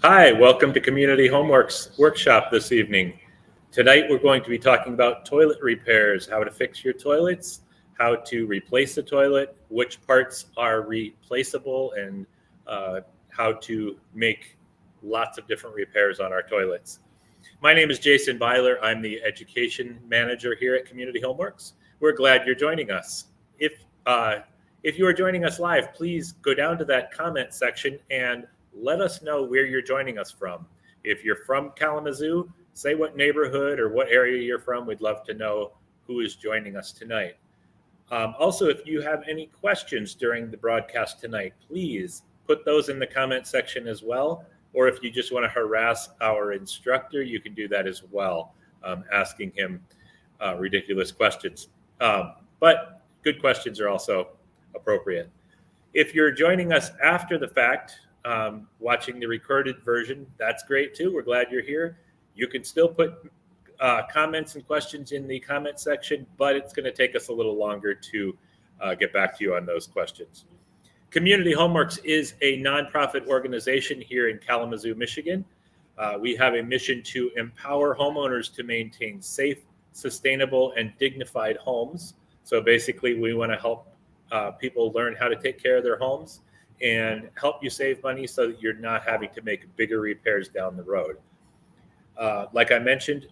Hi, welcome to Community Homeworks Workshop this evening. Tonight we're going to be talking about toilet repairs, how to fix your toilets, how to replace the toilet, which parts are replaceable, and how to make lots of different repairs on our toilets. My name is Jason Byler. I'm the Education Manager here at Community Homeworks. We're glad you're joining us. If you are joining us live, please go down to that comment section and let us know where you're joining us from. If you're from Kalamazoo, say what neighborhood or what area you're from. We'd love to know who is joining us tonight. Also, if you have any questions during the broadcast tonight, please put those in the comment section as well. Or if you just want to harass our instructor, you can do that as well, asking him ridiculous questions. But good questions are also appropriate. If you're joining us after the fact, watching the recorded version, that's great too. We're glad you're here. You can still put comments and questions in the comment section, but it's going to take us a little longer to get back to you on those questions. Community Homeworks is a nonprofit organization here in Kalamazoo, Michigan. We have a mission to empower homeowners to maintain safe, sustainable, and dignified homes. So basically, we want to help people learn how to take care of their homes and help you save money so that you're not having to make bigger repairs down the road. Like I mentioned,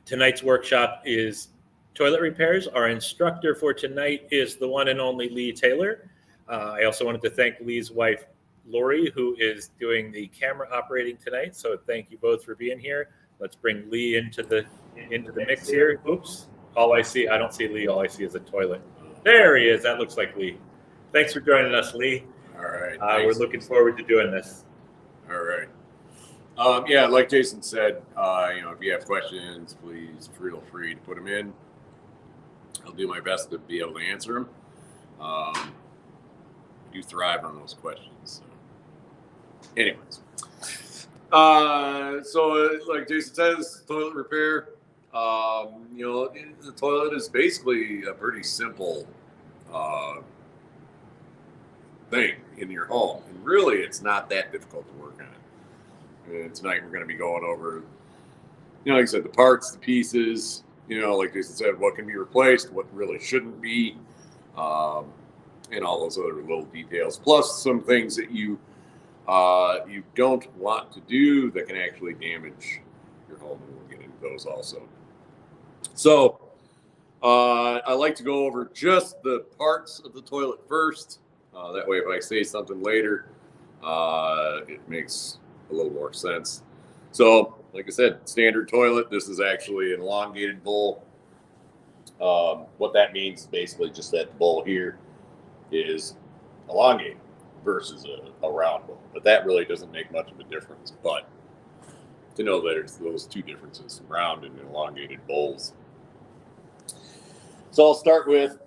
tonight's workshop is toilet repairs. Our instructor for tonight is the one and only Lee Taylor. I also wanted to thank Lee's wife, Lori, who is doing the camera operating tonight. So thank you both for being here. Let's bring Lee into the mix here. Oops. I don't see Lee. All I see is a toilet. There he is. That looks like Lee. Thanks for joining us, Lee. All right. We're looking forward to doing this. All right. Yeah, like Jason said, if you have questions, please feel free to put them in. I'll do my best to be able to answer them. You thrive on those questions. So. Anyways. So like Jason says, toilet repair. The toilet is basically a pretty simple thing in your home, and really it's not that difficult to work on. And tonight we're going to be going over, like I said, the parts, the pieces, like Jason said, what can be replaced, what really shouldn't be, and all those other little details, plus some things that you don't want to do that can actually damage your home, and we'll get into those also. So I like to go over just the parts of the toilet first. That way, if I say something later, it makes a little more sense. So, like I said, standard toilet. This is actually an elongated bowl. What that means is basically just that the bowl here is elongated versus a round bowl. But that really doesn't make much of a difference. But to know that there's those two differences, round and elongated bowls. So I'll start with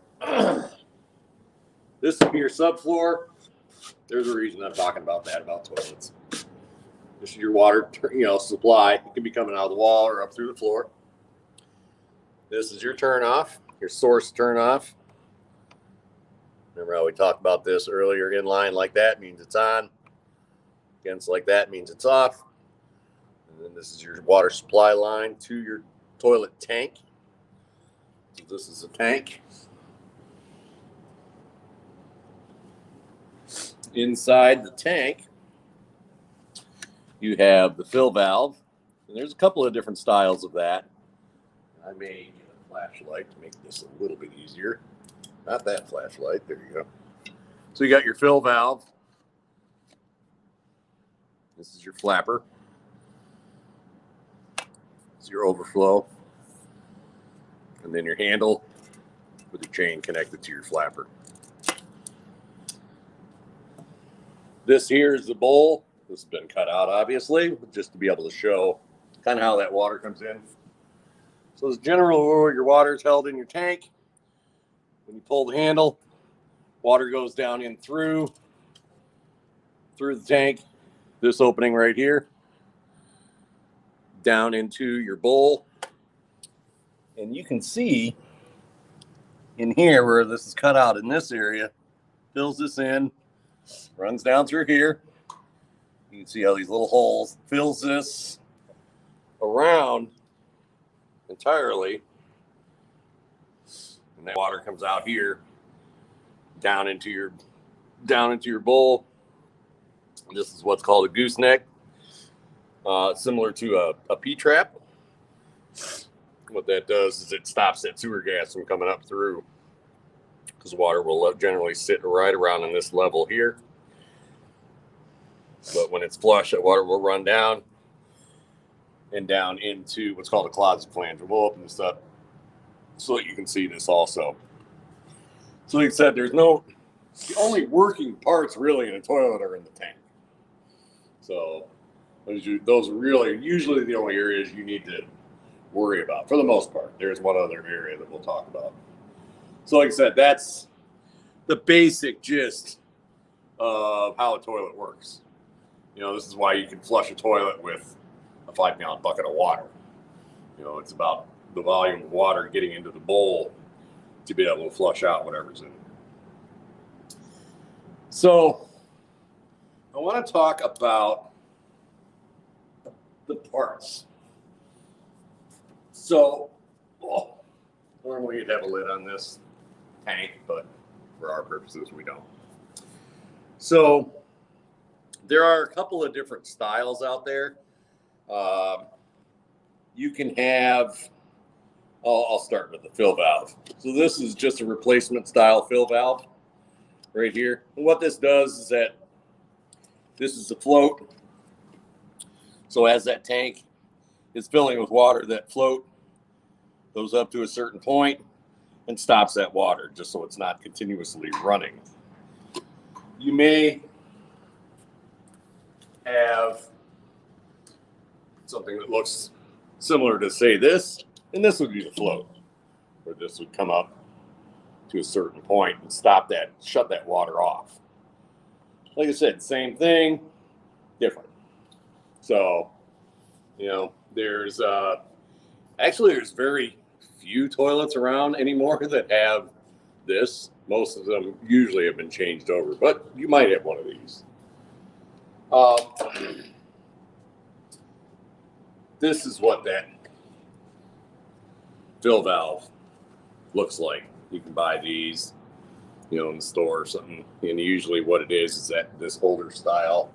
this will be your subfloor. There's a reason I'm talking about that, about toilets. This is your water, supply. It can be coming out of the wall or up through the floor. This is your turn off, your source turn off. Remember how we talked about this earlier? In line like that means it's on. Against like that means it's off. And then this is your water supply line to your toilet tank. So this is a tank. Inside the tank, you have the fill valve, and there's a couple of different styles of that. I may get a flashlight to make this a little bit easier. Not that flashlight, there you go. So you got your fill valve. This is your flapper. This is your overflow. And then your handle with the chain connected to your flapper. This here is the bowl. This has been cut out, obviously, just to be able to show kind of how that water comes in. So this general where your water is held in your tank. When you pull the handle, water goes down in through the tank. This opening right here, down into your bowl. And you can see in here where this is cut out in this area, fills this in, runs down through here. You can see how these little holes fills this around entirely, and that water comes out here down into your bowl. This is what's called a Goose Neck, similar to a P-trap. What that does is it stops that sewer gas from coming up through, because water will generally sit right around in this level here. But when it's flush, that water will run down and down into what's called a closet flange. We'll open this up so that you can see this also. So like I said, the only working parts really in a toilet are in the tank. So those are really usually the only areas you need to worry about for the most part. There's one other area that we'll talk about. So like I said, that's the basic gist of how a toilet works. This is why you can flush a toilet with a 5-gallon bucket of water. It's about the volume of water getting into the bowl to be able to flush out whatever's in it. So I want to talk about the parts. So normally you'd have a lid on this tank, but for our purposes, we don't. So there are a couple of different styles out there. You can have, I'll start with the fill valve. So this is just a replacement style fill valve right here. And what this does is that this is a float. So as that tank is filling with water, that float goes up to a certain point and stops that water, just so it's not continuously running. You may have something that looks similar to, say, this, and this would be the float, where this would come up to a certain point and stop that, shut that water off. Like I said, same thing, different. So, there's very few toilets around anymore that have this. Most of them usually have been changed over, but you might have one of these. This is what that fill valve looks like. You can buy these, in the store or something. And usually what it is that this holder style,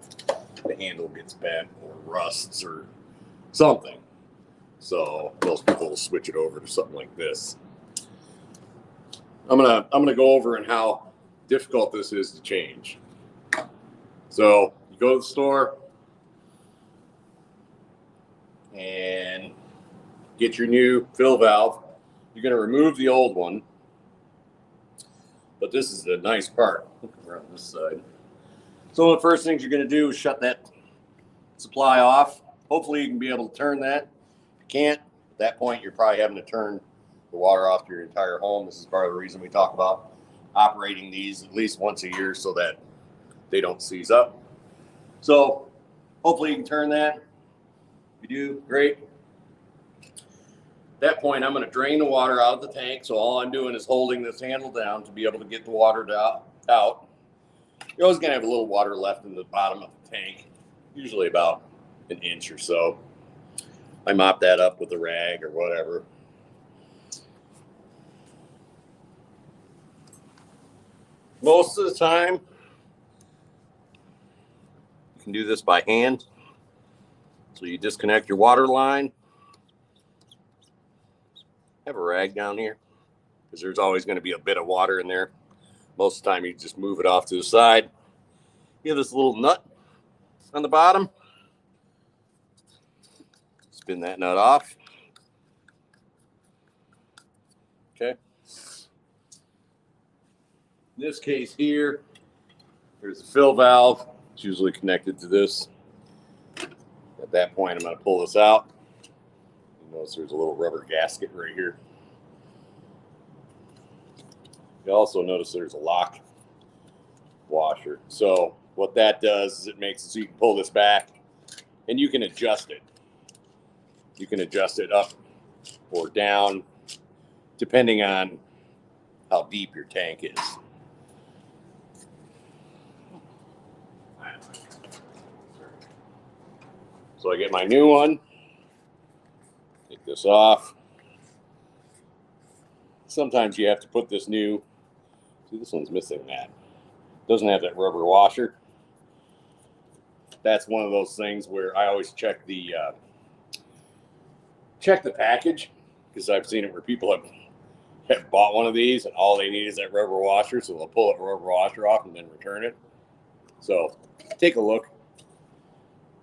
the handle gets bent or rusts or something. So most people will switch it over to something like this. I'm gonna go over and how difficult this is to change. So you go to the store and get your new fill valve. You're going to remove the old one, but this is the nice part. We're on this side. So one of the first things you're going to do is shut that supply off. Hopefully you can be able to turn that. If you can't, at that point you're probably having to turn the water off to your entire home. This is part of the reason we talk about operating these at least once a year so that they don't seize up. So hopefully you can turn that. If you do, great. At that point, I'm going to drain the water out of the tank. So all I'm doing is holding this handle down to be able to get the water out. You're always going to have a little water left in the bottom of the tank, usually about an inch or so. I mop that up with a rag or whatever. Most of the time, you can do this by hand. So you disconnect your water line. Have a rag down here because there's always going to be a bit of water in there. Most of the time you just move it off to the side. You have this little nut on the bottom. Spin that nut off. Okay. In this case here, there's a fill valve. It's usually connected to this. At that point, I'm going to pull this out. You notice there's a little rubber gasket right here. You also notice there's a lock washer. So what that does is it makes it so you can pull this back and you can adjust it. You can adjust it up or down depending on how deep your tank is. So I get my new one, take this off. Sometimes you have to put this new, see, this one's missing that. Doesn't have that rubber washer. That's one of those things where I always check the package, because I've seen it where people have bought one of these and all they need is that rubber washer, so they'll pull that rubber washer off and then return it. So take a look,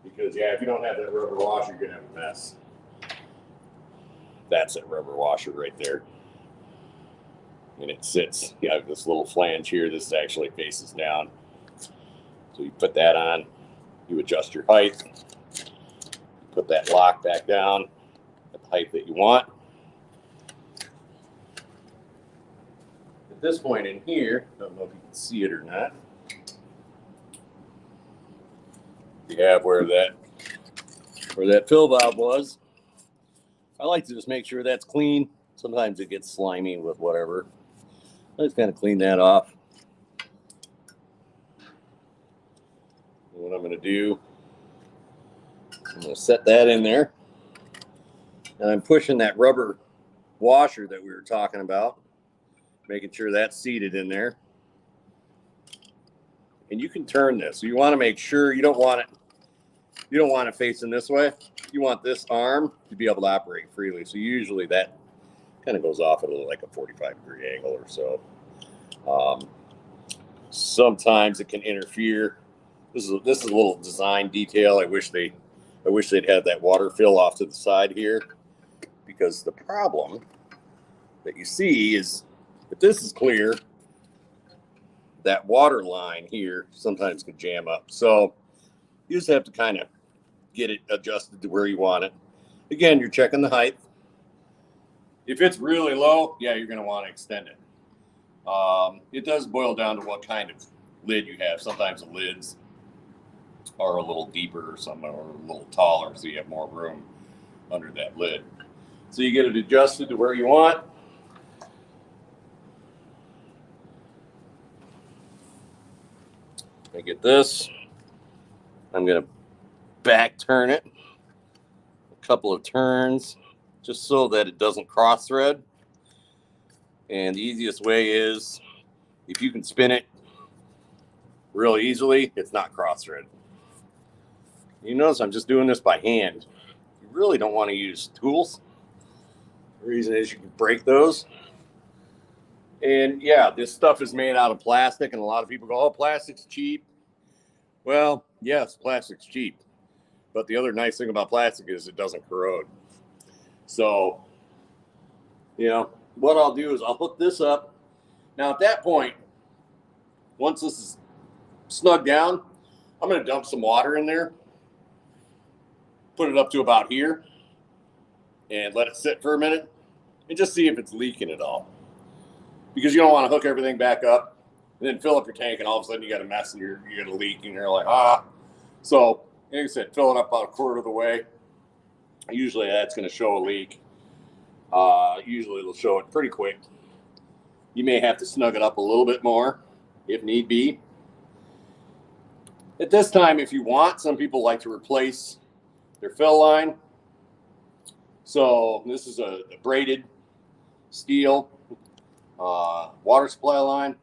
because yeah, if you don't have that rubber washer, you're gonna have a mess. That's that rubber washer right there, and it sits. You have this little flange here. This actually faces down, so you put that on. You adjust your height. Put that lock back down at the height that you want. At this point in here, don't know if you can see it or not. You have where that fill valve was. I like to just make sure that's clean. Sometimes it gets slimy with whatever. I just kind of clean that off. And what I'm going to do, I'm going to set that in there. And I'm pushing that rubber washer that we were talking about, making sure that's seated in there. And you can turn this. So you want to make sure you don't want it facing this way. You want this arm to be able to operate freely. So usually that kind of goes off at like a 45-degree angle or so. Sometimes it can interfere. This is a little design detail. I wish they'd had that water fill off to the side here, because the problem that you see is if this is clear, that water line here sometimes can jam up. So you just have to kind of get it adjusted to where you want it. Again, you're checking the height. If it's really low, yeah, you're going to want to extend it. It does boil down to what kind of lid you have. Sometimes the lids are a little deeper or some are a little taller, so you have more room under that lid. So you get it adjusted to where you want. I get this. I'm going to back turn it a couple of turns just so that it doesn't cross thread. And the easiest way is if you can spin it real easily, it's not cross thread. You notice I'm just doing this by hand. You really don't want to use tools. The reason is you can break those. And yeah, this stuff is made out of plastic, and a lot of people go, oh, plastic's cheap. Well, yes, plastic's cheap. But the other nice thing about plastic is it doesn't corrode. So, you know, what I'll do is I'll hook this up. Now at that point, once this is snug down, I'm going to dump some water in there, put it up to about here, and let it sit for a minute and just see if it's leaking at all. Because you don't want to hook everything back up and then fill up your tank, and all of a sudden you got a mess and you got a leak, and you're like, ah. So, like I said, fill it up about a quarter of the way. Usually that's going to show a leak. Usually it'll show it pretty quick. You may have to snug it up a little bit more if need be. At this time, if you want, some people like to replace their fill line. So this is a braided steel water supply line.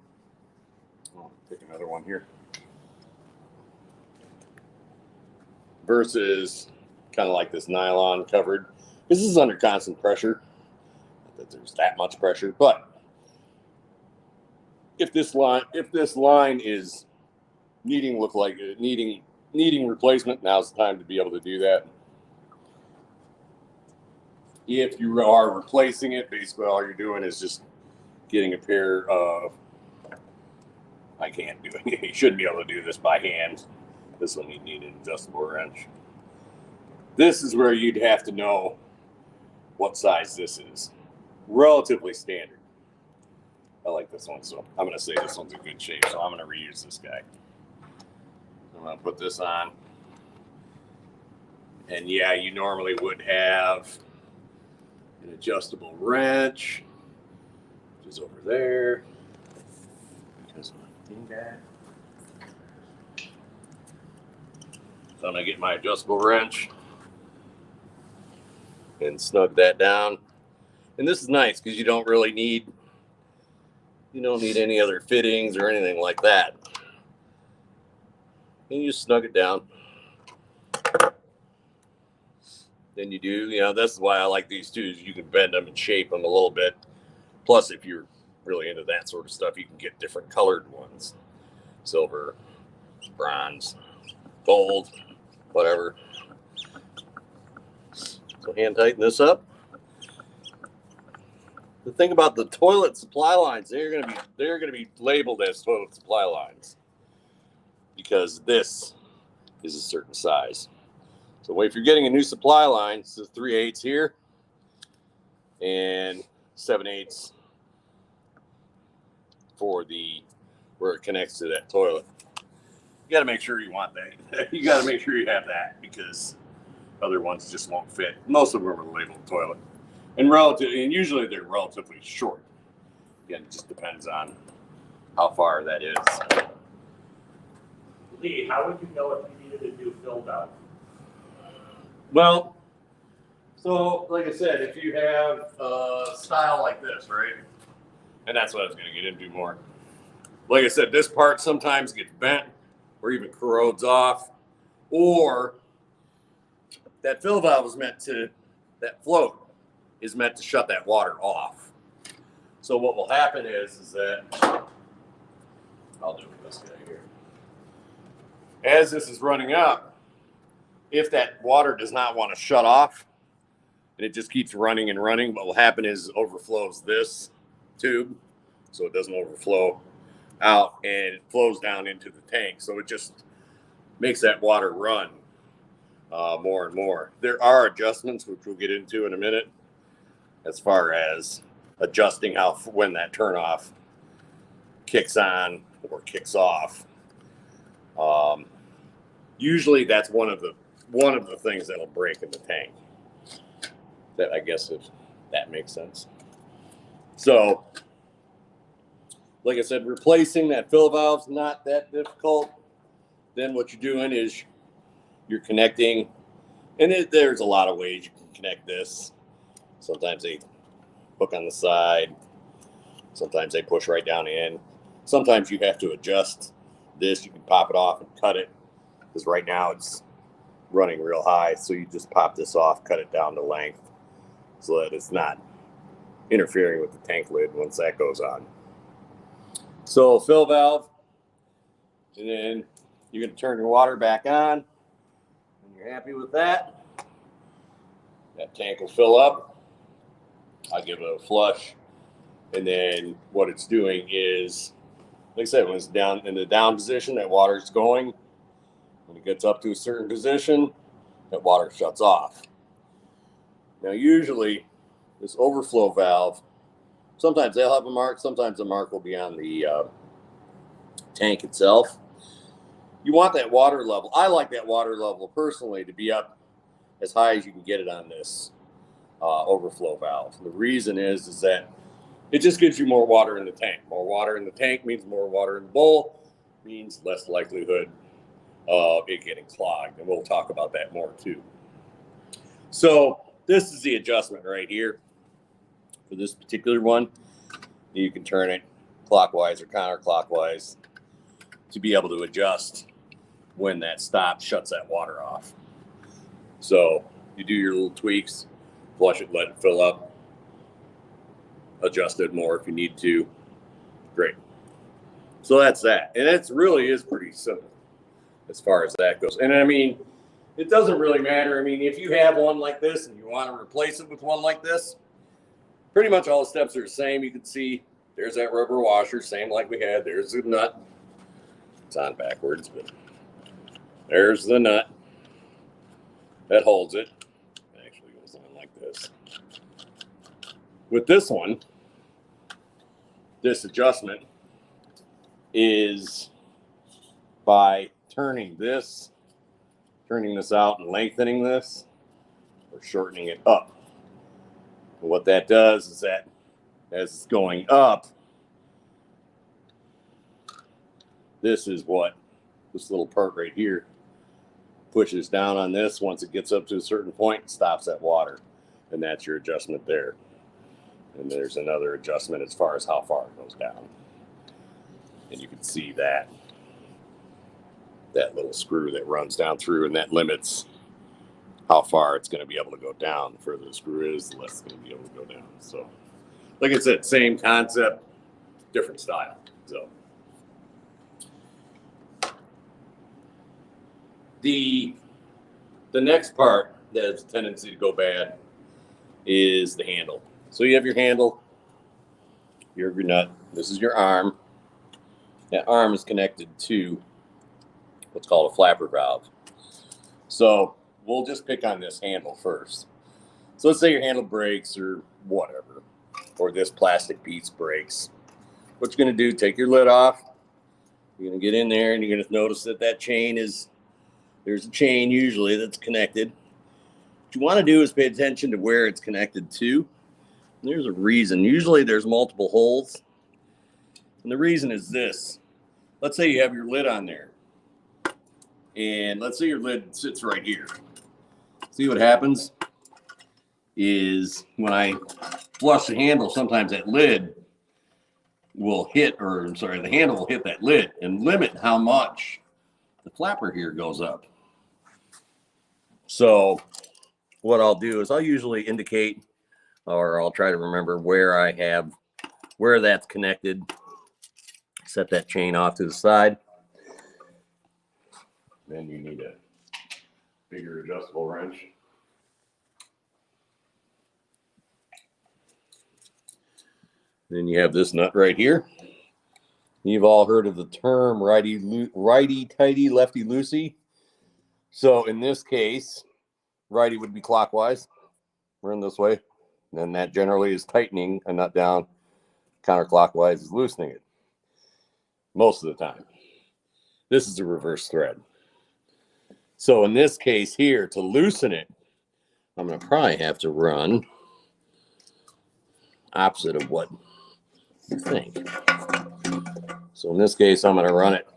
I'll take another one here. Versus kind of like this nylon covered. This is under constant pressure. Not that there's that much pressure, but if this line is needing replacement, now's the time to be able to do that. If you are replacing it, basically all you're doing is just getting a pair of, I can't do it. You shouldn't be able to do this by hand. This one you need an adjustable wrench. This is where you'd have to know what size this is. Relatively standard. I like this one, so I'm going to say this one's in good shape, so I'm going to reuse this guy. I'm going to put this on. And yeah, you normally would have an adjustable wrench, which is over there. So I'm going to get my adjustable wrench. and snug that down. And this is nice because you don't need any other fittings or anything like that. And you just snug it down. Then you do, that's why I like these too, is you can bend them and shape them a little bit. Plus, if you're really into that sort of stuff, you can get different colored ones. Silver, bronze, gold, whatever. So hand tighten this up. The thing about the toilet supply lines, they're gonna be labeled as toilet supply lines because this is a certain size. So if you're getting a new supply line, this is 3/8 here and 7/8 for where it connects to that toilet. You got to make sure you want that. You got to make sure you have that because other ones just won't fit. Most of them are labeled toilet, and usually they're relatively short. Again, it just depends on how far that is. Lee, how would you know if you needed a new fill valve? Well, so like I said, if you have a style like this, right? And that's what I was going to get into more. Like I said, this part sometimes gets bent or even corrodes off, or that fill valve that float is meant to shut that water off. So what will happen is that, I'll do it with this guy here. As this is running up, if that water does not want to shut off and it just keeps running and running, what will happen is it overflows this tube so it doesn't overflow out and it flows down into the tank. So it just makes that water run more and more. There are adjustments, which we'll get into in a minute, as far as adjusting when that turnoff kicks on or kicks off. Usually that's one of the things that'll break in the tank. That, I guess, if that makes sense. So, like I said, replacing that fill valve's not that difficult. Then what you're doing is you're connecting, and there's a lot of ways you can connect this. Sometimes they hook on the side. Sometimes they push right down in. Sometimes you have to adjust this. You can pop it off and cut it, because right now it's running real high. So you just pop this off, cut it down to length so that it's not interfering with the tank lid once that goes on. So fill valve, and then you're going to turn your water back on. When you're happy with that, that tank will fill up. I'll give it a flush. And then what it's doing is, like I said, when it's down in the down position, that water's going. When it gets up to a certain position, that water shuts off. Now, usually, this overflow valve, sometimes they'll have a mark, sometimes the mark will be on the tank itself. You want that water level. I like that water level personally to be up as high as you can get it on this overflow valve. The reason is that it just gives you more water in the tank. More water in the tank means more water in the bowl, means less likelihood of it getting clogged. And we'll talk about that more too. So this is the adjustment right here for this particular one. You can turn it clockwise or counterclockwise to be able to adjust when that stop shuts that water off. So you do your little tweaks, flush it, let it fill up, adjust it more if you need to. Great. So that's that. And it really is pretty simple as far as that goes. And I mean, it doesn't really matter. I mean, if you have one like this and you want to replace it with one like this, pretty much all the steps are the same. You can see there's that rubber washer, same like we had. There's the nut. It's on backwards, but there's the nut that holds it. It actually goes on like this. With this one, this adjustment is by turning this out and lengthening this, or shortening it up. And what that does is that as it's going up, this is what this little part right here pushes down on this. Once it gets up to a certain point, it stops that water. and that's your adjustment there. And there's another adjustment as far as how far it goes down. And you can see that little screw that runs down through, and that limits how far it's going to be able to go down. The further the screw is, the less it's going to be able to go down. So, like I said, same concept, different style. So, the next part that has a tendency to go bad is the handle. So you have your handle, your nut. This is your arm. That arm is connected to what's called a flapper valve. So we'll just pick on this handle first. So let's say your handle breaks or whatever, or this plastic piece breaks. What you're going to do, take your lid off. You're going to get in there and you're going to notice that chain is, there's a chain usually that's connected. What you want to do is pay attention to where it's connected to. There's a reason. Usually there's multiple holes. And the reason is this. Let's say you have your lid on there. And let's say your lid sits right here. See what happens is when I flush the handle, sometimes that lid will hit, or I'm sorry, the handle will hit that lid and limit how much the flapper here goes up. So what I'll do is I'll usually indicate, or I'll try to remember where that's connected. Set that chain off to the side. Then you need a bigger adjustable wrench. Then you have this nut right here. You've all heard of the term righty-tighty, lefty-loosey. So in this case, righty would be clockwise. Run this way. And then that generally is tightening a nut down. Counterclockwise is loosening it. Most of the time. This is a reverse thread. So in this case here, to loosen it, I'm going to probably have to run opposite of what you think. So in this case, I'm going to run it,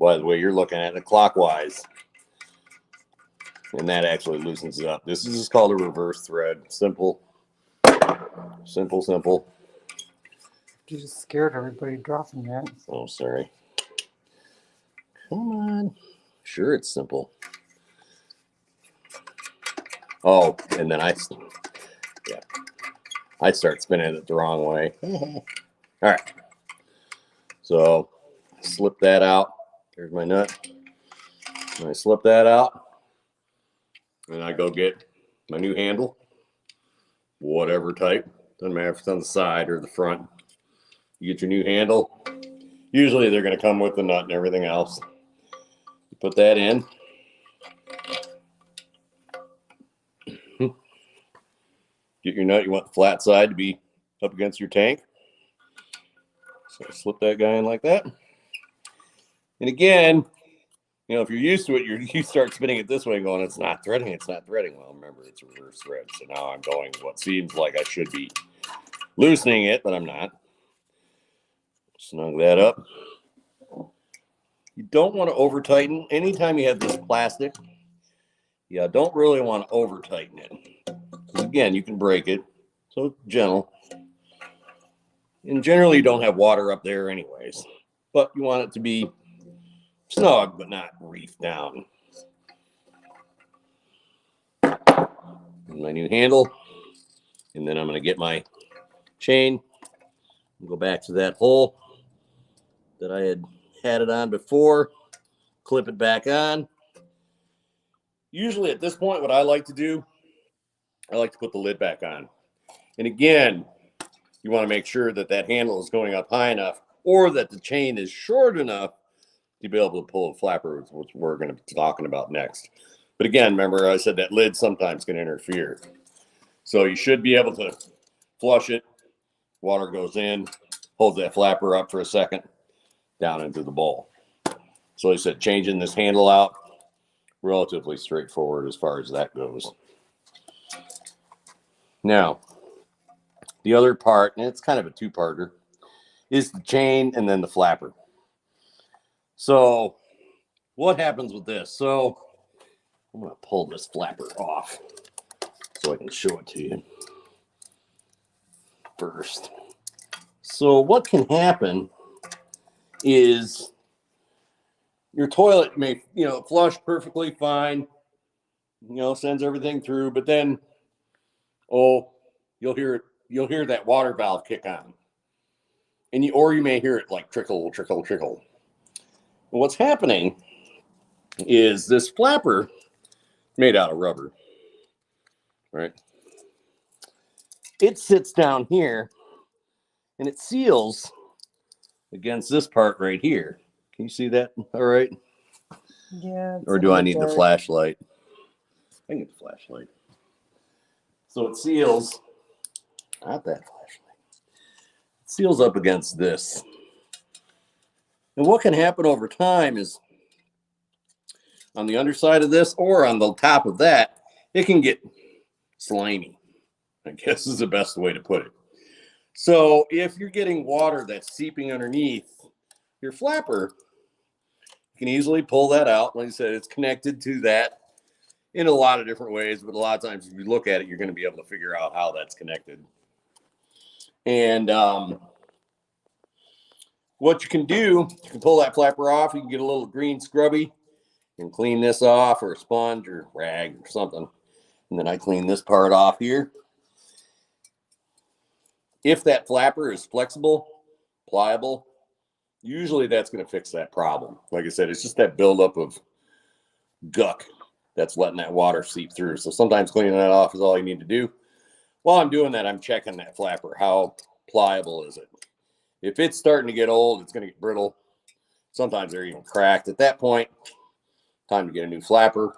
by the way you're looking at it, clockwise. And that actually loosens it up. This is just called a reverse thread. Simple. Simple, simple. You just scared everybody dropping that. Oh, sorry. Come on. Sure, it's simple. Oh, and then I start spinning it the wrong way. All right. So slip that out. There's my nut. And I slip that out. And I go get my new handle. Whatever type. Doesn't matter if it's on the side or the front. You get your new handle. Usually they're going to come with the nut and everything else. You put that in. Get your nut. You want the flat side to be up against your tank. So slip that guy in like that. And again, you know, if you're used to it, you start spinning it this way and going, it's not threading, it's not threading. Well, remember, it's a reverse thread. So now I'm going what seems like I should be loosening it, but I'm not. Snug that up. You don't want to over tighten. Anytime you have this plastic, you don't really want to over tighten it. Because again, you can break it. So gentle. And generally you don't have water up there anyways. But you want it to be snug, but not reefed down. And my new handle. And then I'm going to get my chain and go back to that hole that I had it on before. Clip it back on. Usually at this point, what I like to do, I like to put the lid back on. And again, you want to make sure that that handle is going up high enough or that the chain is short enough to be able to pull a flapper, which we're going to be talking about next. But again, remember I said that lid sometimes can interfere. So you should be able to flush it. Water goes in, holds that flapper up for a second, down into the bowl. So like I said, changing this handle out, relatively straightforward as far as that goes. Now, the other part, and it's kind of a two-parter, is the chain and then the flapper. So what happens with this? So I'm going to pull this flapper off. so I can show it to you first. So what can happen is your toilet may, flush perfectly fine, sends everything through, but then, you'll hear that water valve kick on. And you may hear it like trickle, trickle, trickle. And what's happening is this flapper made out of rubber, right? It sits down here and it seals against this part right here. Can you see that? All right. Yeah. Or do I need the flashlight? I can get the flashlight. So it seals, not that flashlight. It seals up against this. And what can happen over time is on the underside of this or on the top of that, it can get slimy, I guess is the best way to put it. So if you're getting water that's seeping underneath your flapper, you can easily pull that out. Like I said, it's connected to that in a lot of different ways, but a lot of times if you look at it, you're going to be able to figure out how that's connected. And what you can do, you can pull that flapper off. You can get a little green scrubby and clean this off, or a sponge or rag or something. And then I clean this part off here. If that flapper is flexible, pliable, usually that's going to fix that problem. Like I said, it's just that buildup of guck that's letting that water seep through. So sometimes cleaning that off is all you need to do. While I'm doing that, I'm checking that flapper. How pliable is it? If it's starting to get old, it's going to get brittle. Sometimes they're even cracked. At that point, time to get a new flapper.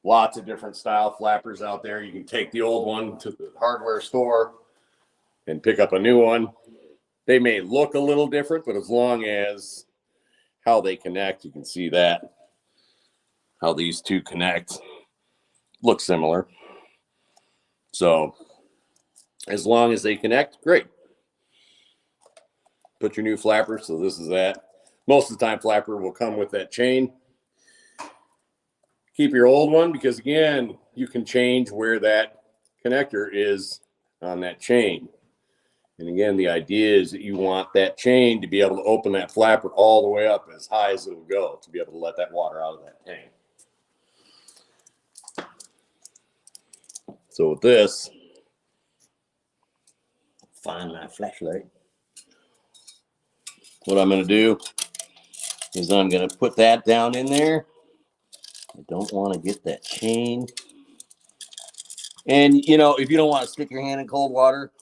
Lots of different style flappers out there. You can take the old one to the hardware store and pick up a new one. They may look a little different, but as long as how they connect, you can see that. How these two connect look similar. So as long as they connect, great. Put your new flapper. So this is that. Most of the time, flapper will come with that chain. Keep your old one because, again, you can change where that connector is on that chain. And again, the idea is that you want that chain to be able to open that flapper all the way up as high as it'll go to be able to let that water out of that tank. So with this, find my flashlight. What I'm going to do is I'm going to put that down in there. I don't want to get that chain. And, if you don't want to stick your hand in cold water,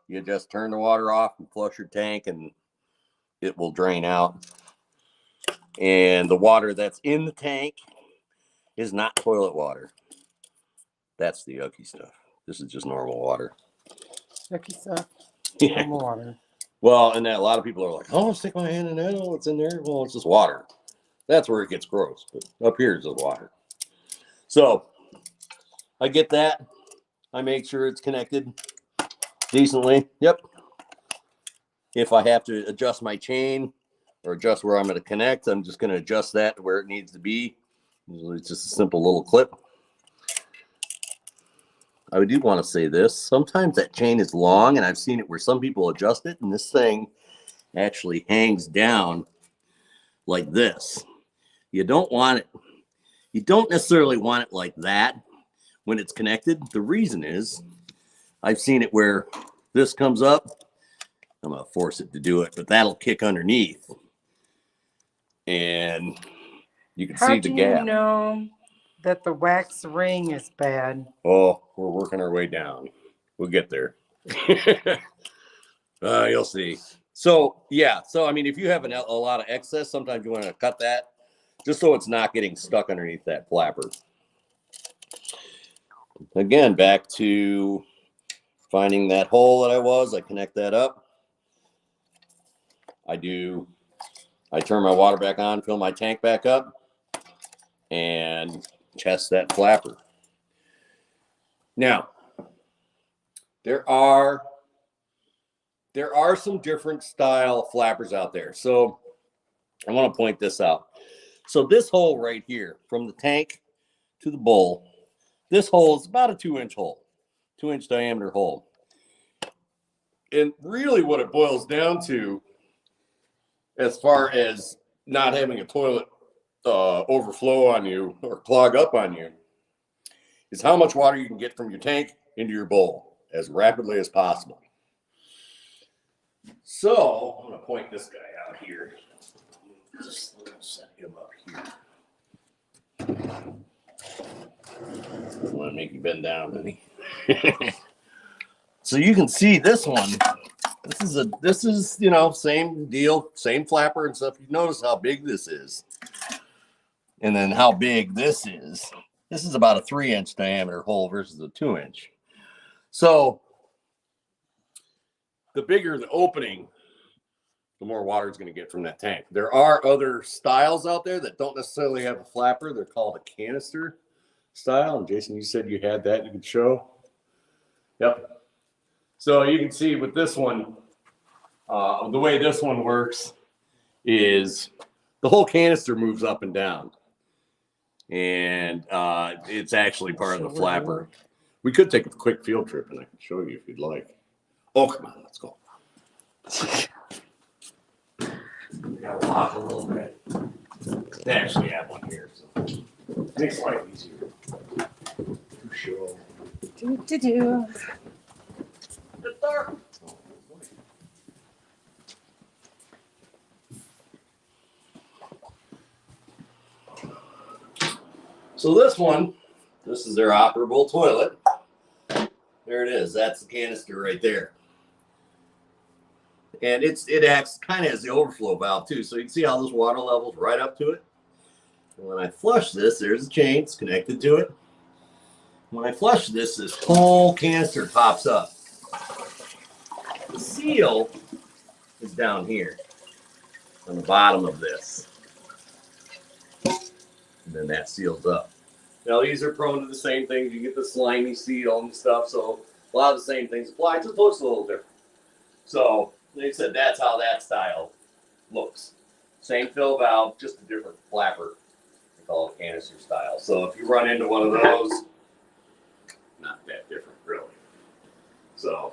you just turn the water off and flush your tank and it will drain out. And the water that's in the tank is not toilet water. That's the yucky stuff. This is just normal water. Yucky stuff. Yeah. Normal water. Well, and that a lot of people are like, oh, stick my hand in that. Oh, what's in there? Well, it's just water. That's where it gets gross. But up here is the water. So I get that. I make sure it's connected decently. Yep. If I have to adjust my chain or adjust where I'm going to connect, I'm just going to adjust that to where it needs to be. Usually it's just a simple little clip. I do want to say this. Sometimes that chain is long, and I've seen it where some people adjust it, and this thing actually hangs down like this. You don't want it. You don't necessarily want it like that when it's connected. The reason is I've seen it where this comes up. I'm going to force it to do it, but that'll kick underneath. And you can see the gap. How do you know that the wax ring is bad? Oh, we're working our way down. We'll get there. You'll see. So, yeah. So, I mean, if you have a lot of excess, sometimes you want to cut that just so it's not getting stuck underneath that flapper. Again, back to finding that hole that I connect that up. I turn my water back on, fill my tank back up, and test that flapper. Now, there are some different style flappers out there. So I want to point this out. So this hole right here, from the tank to the bowl, This hole is about a 2-inch hole, 2-inch diameter hole. And really what it boils down to, as far as not having a toilet overflow on you or clog up on you, is how much water you can get from your tank into your bowl as rapidly as possible. So I'm going to point this guy out here. Just set him up here. I want to make you bend down, buddy. So you can see this one. This is you know, same deal, same flapper and stuff. You notice how big this is, and then how big this is. This is about a 3-inch diameter hole versus a 2-inch. So the bigger the opening, the more water is going to get from that tank. There are other styles out there that don't necessarily have a flapper. They're called a canister style. And Jason, you said you had that you could show. Yep. So you can see with this one, the way this one works is the whole canister moves up and down. And it's actually part of the flapper. We could take a quick field trip and I can show you if you'd like. Oh, come on, let's go. We gotta walk a little bit. They actually have one here, so it makes life easier to show. Do. It's dark. So this one, this is their operable toilet. There it is. That's the canister right there. And it acts kind of as the overflow valve too. So you can see how this water level's right up to it. And when I flush this, there's a chain. It's connected to it. When I flush this, this whole canister pops up. The seal is down here on the bottom of this. And then that seals up. Now these are prone to the same things. You get the slimy seal and stuff. So a lot of the same things apply. It just looks a little different. So they said that's how that style looks. Same fill valve, just a different flapper. They call it canister style. So if you run into one of those, not that different really. So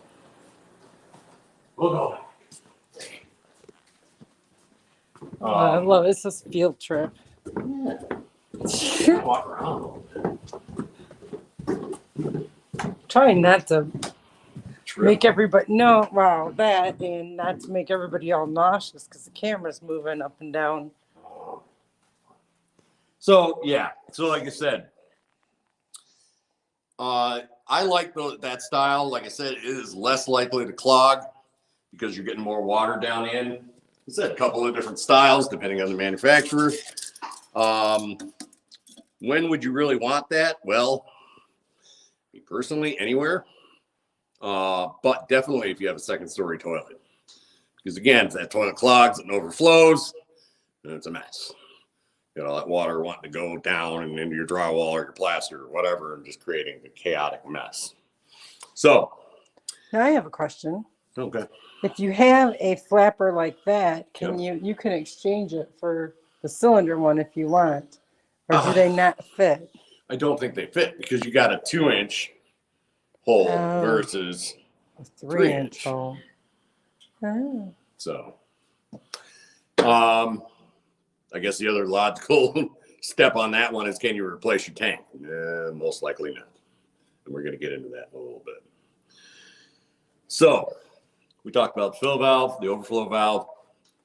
we'll go. I love it. It's this field trip. Yeah. Walk around a little bit. Trying not to Trip. make everybody that and not to make everybody all nauseous because the camera's moving up and down. So yeah, so like I said, I like that style. Like I said, it is less likely to clog because you're getting more water down in. I said a couple of different styles depending on the manufacturer. When would you really want that? Well, me personally, anywhere. But definitely if you have a second story toilet. Because again, if that toilet clogs and overflows, then it's a mess. You got all that water wanting to go down and into your drywall or your plaster or whatever and just creating a chaotic mess. So. Now I have a question. Okay. If you have a flapper like that, you can exchange it for the cylinder one if you want, or do they not fit? I don't think they fit because you got a 2-inch hole versus a 3-inch hole. Oh. So, I guess the other logical step on that one is, can you replace your tank? Most likely not. And we're going to get into that in a little bit. So, we talked about the fill valve, the overflow valve,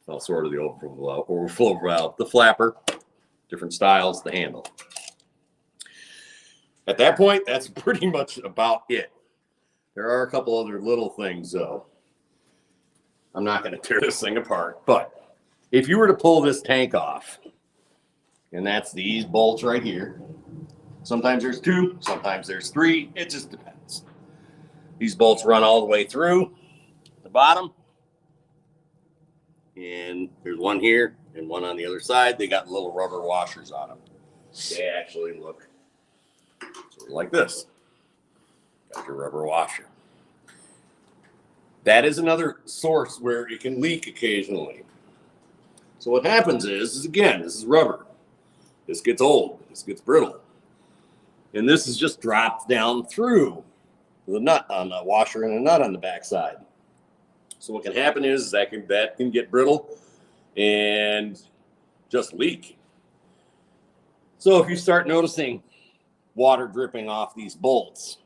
well, sort of the overflow valve, the flapper, different styles, the handle. At that point, that's pretty much about it. There are a couple other little things, though. I'm not going to tear this thing apart, but if you were to pull this tank off, and that's these bolts right here, sometimes there's 2, sometimes there's 3, it just depends. These bolts run all the way through the bottom, and there's one here and one on the other side. They got little rubber washers on them. They actually look sort of like this. Got your rubber washer. That is another source where it can leak occasionally. So what happens is again, this is rubber. This gets old. This gets brittle. And this is just dropped down through the nut on the washer and a nut on the backside. So what can happen is that can get brittle and just leak. So if you start noticing water dripping off these bolts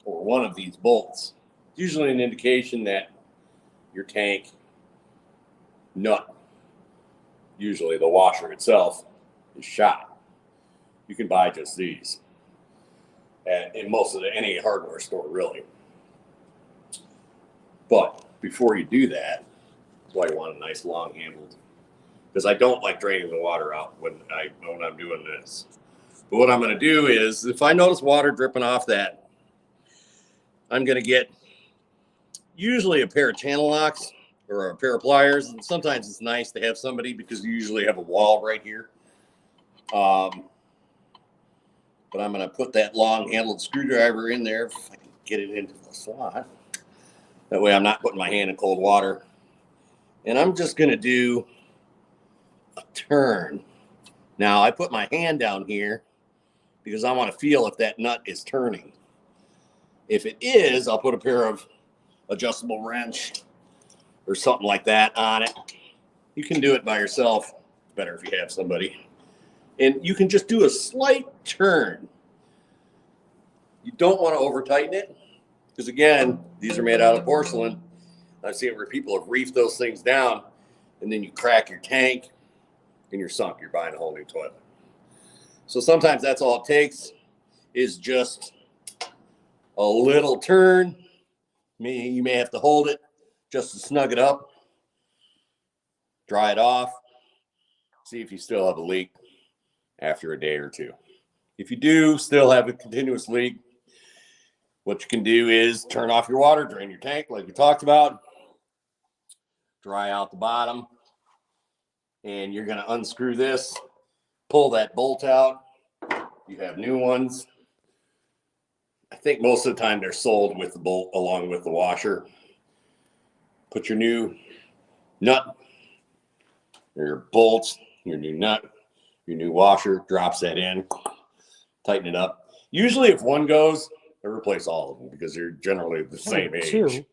or one of these bolts, it's usually an indication that your tank nut, usually the washer itself, is shot. You can buy just these in most of any hardware store, really. But before you do that, that's why you want a nice long handled, because I don't like draining the water out when I'm doing this. But what I'm going to do is, if I notice water dripping off that, I'm going to get usually a pair of channel locks or a pair of pliers. And sometimes it's nice to have somebody because you usually have a wall right here. But I'm going to put that long handled screwdriver in there if I can get it into the slot. That way I'm not putting my hand in cold water. And I'm just going to do a turn. Now I put my hand down here because I want to feel if that nut is turning. If it is, I'll put a pair of adjustable wrench or something like that on it. You can do it by yourself. It's better if you have somebody. And you can just do a slight turn. You don't want to over tighten it because, again, these are made out of porcelain. I've seen it where people have reefed those things down and then you crack your tank and you're sunk. You're buying a whole new toilet. So sometimes that's all it takes is just a little turn. You may have to hold it just to snug it up, dry it off, see if you still have a leak after a day or two. If you do still have a continuous leak, what you can do is turn off your water, drain your tank like we talked about, dry out the bottom, and you're going to unscrew this, pull that bolt out. You have new ones. I think most of the time they're sold with the bolt along with the washer. Put your new nut, your bolts, your new nut, your new washer, drops that in, tighten it up. Usually if one goes, I replace all of them because they're generally the same age. Two.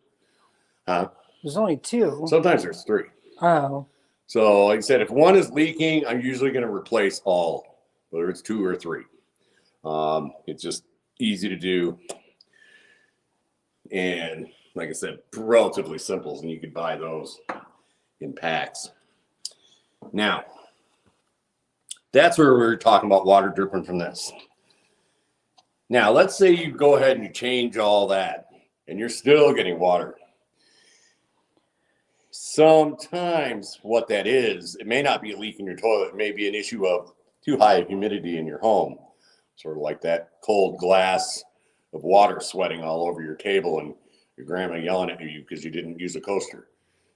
Huh? There's only two. Sometimes there's three. Oh. So like I said, if one is leaking, I'm usually going to replace all, whether it's two or three. It's just easy to do. And like I said, relatively simple, and you could buy those in packs. Now, that's where we're talking about water dripping from this. Now, let's say you go ahead and you change all that, and you're still getting water. Sometimes what that is, it may not be a leak in your toilet. It may be an issue of too high of humidity in your home. Sort of like that cold glass of water sweating all over your table and your grandma yelling at you because you didn't use a coaster.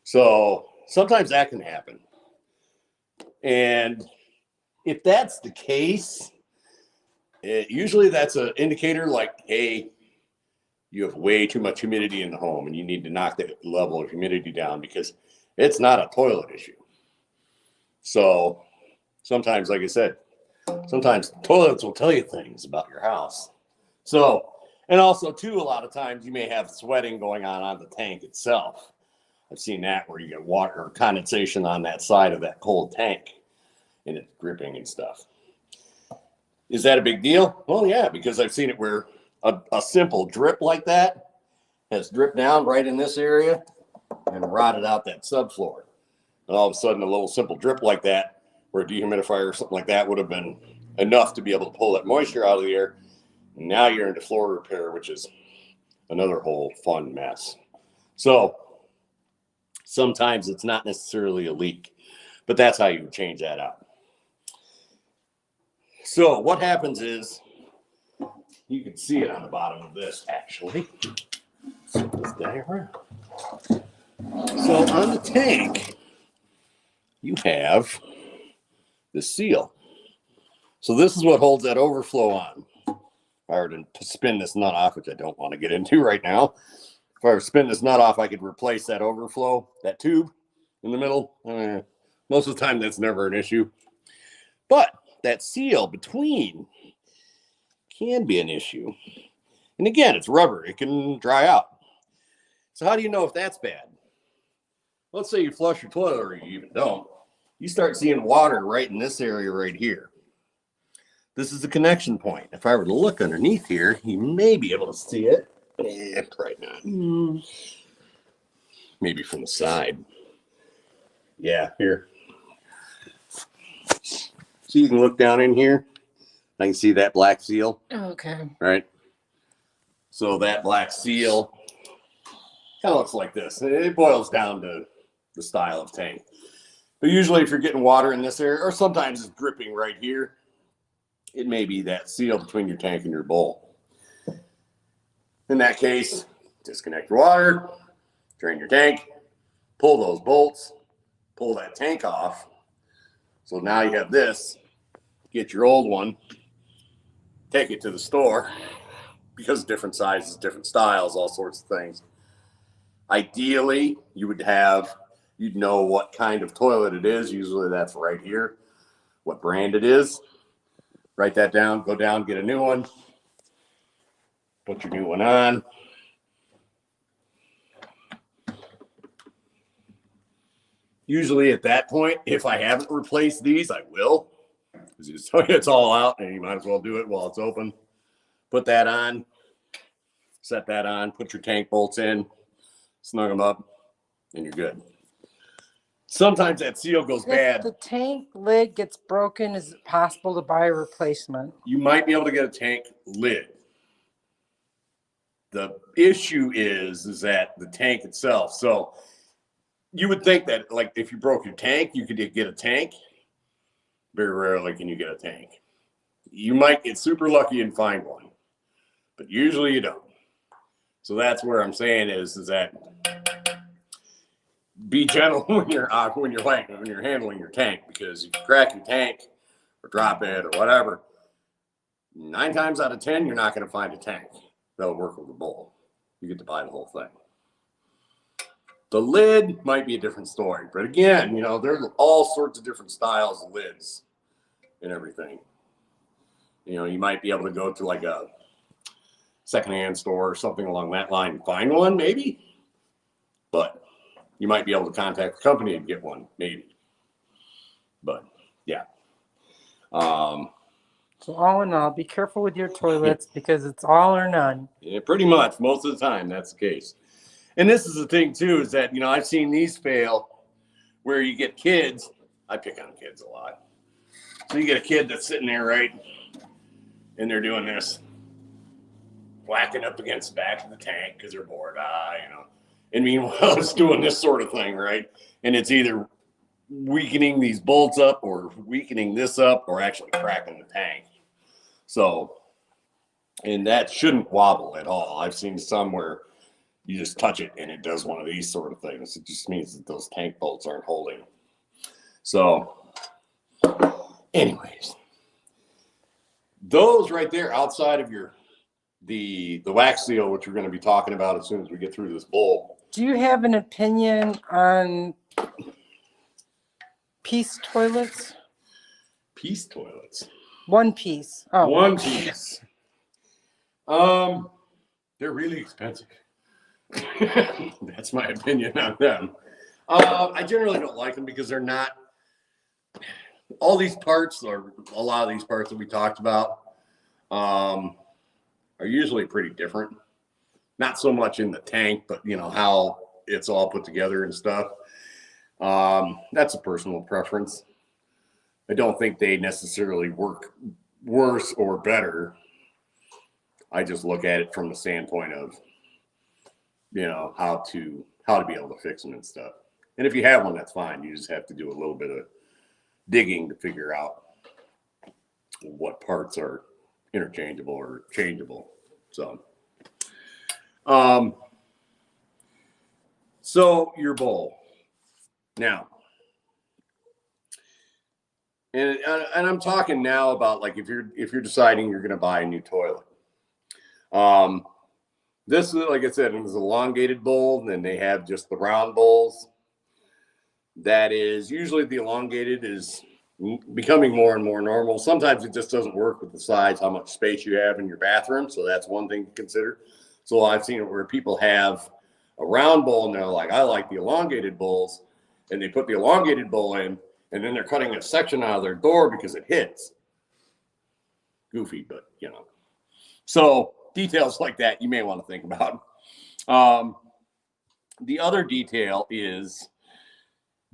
So sometimes that can happen. And if that's the case, usually that's an indicator like, hey, you have way too much humidity in the home and you need to knock that level of humidity down because it's not a toilet issue. So sometimes, like I said, sometimes toilets will tell you things about your house. So, and also too, a lot of times you may have sweating going on the tank itself. I've seen that where you get water or condensation on that side of that cold tank and it's dripping and stuff. Is that a big deal? Well, yeah, because I've seen it where a simple drip like that has dripped down right in this area and rotted out that subfloor. And all of a sudden, a little simple drip like that, where a dehumidifier or something like that would have been enough to be able to pull that moisture out of the air. Now you're into floor repair, which is another whole fun mess. So sometimes it's not necessarily a leak, but that's how you would change that out. So what happens is, you can see it on the bottom of this, actually. Set this down around. So on the tank, you have the seal. So this is what holds that overflow on. If I were to spin this nut off, which I don't want to get into right now, if I were to spin this nut off, I could replace that overflow, that tube in the middle. Most of the time, that's never an issue. But that seal between can be an issue. And again, it's rubber. It can dry out. So how do you know if that's bad? Let's say you flush your toilet or you even don't. You start seeing water right in this area right here. This is the connection point. If I were to look underneath here, you may be able to see it. Right now. Maybe from the side. Yeah, here. So you can look down in here. I can see that black seal. Okay. Right? So that black seal kind of looks like this. It boils down to the style of tank. But usually if you're getting water in this area, or sometimes it's dripping right here, it may be that seal between your tank and your bowl. In that case, disconnect your water, drain your tank, pull those bolts, pull that tank off. So now you have this. Get your old one, take it to the store, because different sizes, different styles, all sorts of things. Ideally, you'd know what kind of toilet it is. Usually that's right here, what brand it is. Write that down, go down, get a new one, put your new one on. Usually at that point, if I haven't replaced these, I will. It's all out and you might as well do it while it's open. Put that on, set that on, put your tank bolts in, snug them up, and you're good. Sometimes that seal goes bad. If the tank lid gets broken, is it possible to buy a replacement? You might be able to get a tank lid. The issue is that the tank itself. So you would think that, like, if you broke your tank, you could get a tank. Very rarely can you get a tank. You might get super lucky and find one, but usually you don't. So that's where I'm saying is that be gentle when you're handling your tank, because if you crack your tank or drop it or whatever, 9 times out of 10 you're not going to find a tank that'll work with the bowl. You get to buy the whole thing. The lid might be a different story, but again, there's all sorts of different styles of lids and everything. You might be able to go to like a secondhand store or something along that line and find one, maybe. But you might be able to contact the company and get one, maybe. But yeah. So all in all, be careful with your toilets because it's all or none. Yeah, pretty much. Most of the time, that's the case. And this is the thing, too, is that, I've seen these fail where you get kids. I pick on kids a lot. So you get a kid that's sitting there, right? And they're doing this, whacking up against the back of the tank because they're bored. And meanwhile, it's doing this sort of thing, right? And it's either weakening these bolts up or weakening this up or actually cracking the tank. So, and that shouldn't wobble at all. I've seen some where you just touch it and it does one of these sort of things. It just means that those tank bolts aren't holding. So, anyways, those right there outside of the wax seal, which we're going to be talking about as soon as we get through this bowl. Do you have an opinion on piece toilets? Piece toilets. One piece. Oh, one piece. They're really expensive. That's my opinion on them. I generally don't like them because they're not. All these parts, or a lot of these parts that we talked about, are usually pretty different. Not so much in the tank, but how it's all put together and stuff. That's a personal preference. I don't think they necessarily work worse or better. I just look at it from the standpoint of, how to be able to fix them and stuff. And if you have one, that's fine. You just have to do a little bit of digging to figure out what parts are interchangeable or changeable. So your bowl now, and I'm talking now about, like, if you're deciding you're going to buy a new toilet. This is, like I said, it is an elongated bowl, and then they have just the round bowls. That is usually the elongated is becoming more and more normal. Sometimes it just doesn't work with the size, how much space you have in your bathroom. So that's one thing to consider. So I've seen it where people have a round bowl and they're like, I like the elongated bowls. And they put the elongated bowl in, and then they're cutting a section out of their door because it hits. Goofy, but you know. So details like that you may want to think about. The other detail is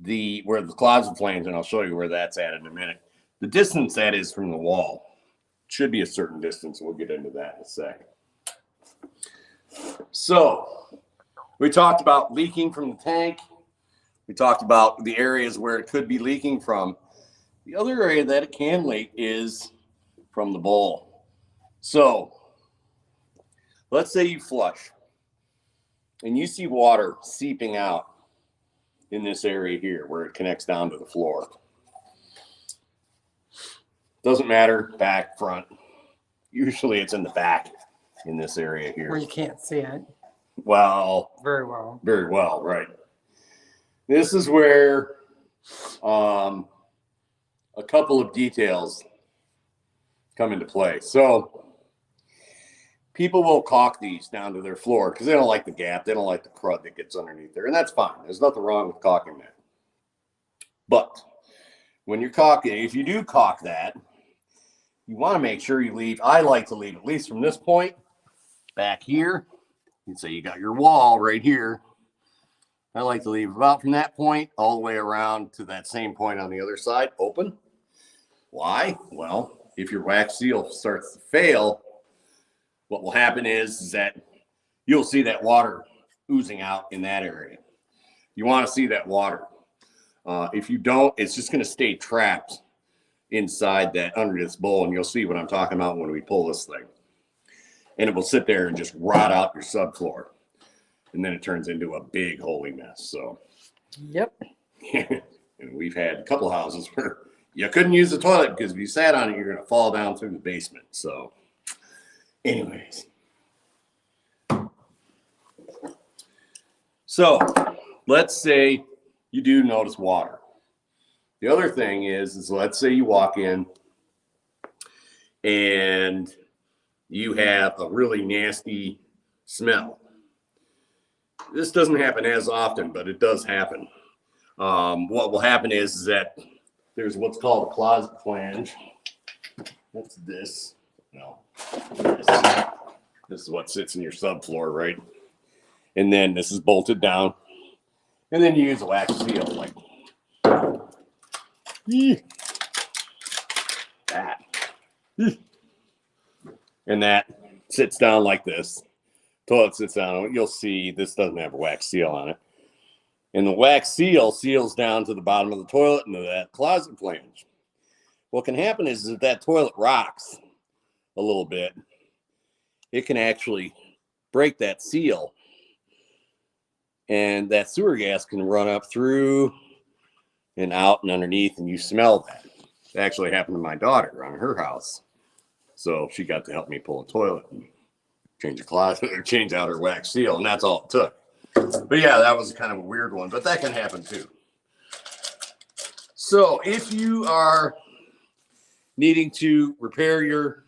where the closet flange, and I'll show you where that's at in a minute. The distance that is from the wall should be a certain distance. We'll get into that in a second. So we talked about leaking from the tank. We talked about the areas where it could be leaking from. The other area that it can leak is from the bowl. So let's say you flush and you see water seeping out in this area here where it connects down to the floor. Doesn't matter, back, front. Usually it's in the back in this area here. Where you can't see it Well, very well. very well, right. This is where a couple of details come into play. So people will caulk these down to their floor because they don't like the gap. They don't like the crud that gets underneath there. And that's fine. There's nothing wrong with caulking that. But when you're caulking, if you do caulk that, you want to make sure you leave. I like to leave at least from this point back here. You say you got your wall right here. I like to leave about from that point all the way around to that same point on the other side open. Why? Well, if your wax seal starts to fail, what will happen is that you'll see that water oozing out in that area. You want to see that water. If you don't, it's just going to stay trapped inside that under this bowl, and you'll see what I'm talking about when we pull this thing. And it will sit there and just rot out your subfloor. And then it turns into a big holy mess. So, Yep. and we've had a couple houses where you couldn't use the toilet because if you sat on it, you're going to fall down through the basement. So, anyways. So, let's say you do notice water. The other thing is let's say you walk in and you have a really nasty smell. This doesn't happen as often, but it does happen. What will happen is that there's what's called a closet flange. What's this? No. This is what sits in your subfloor, right? And then this is bolted down. And then you use a wax seal like that. And that sits down like this. Toilet sits down. You'll see this doesn't have a wax seal on it. And the wax seal seals down to the bottom of the toilet into that closet flange. What can happen is if that toilet rocks a little bit, it can actually break that seal. And that sewer gas can run up through and out and underneath, and you smell that. It actually happened to my daughter on her house. So she got to help me pull a toilet and change a closet or change out her wax seal, and that's all it took. But yeah, that was kind of a weird one, but that can happen too. So if you are needing to repair your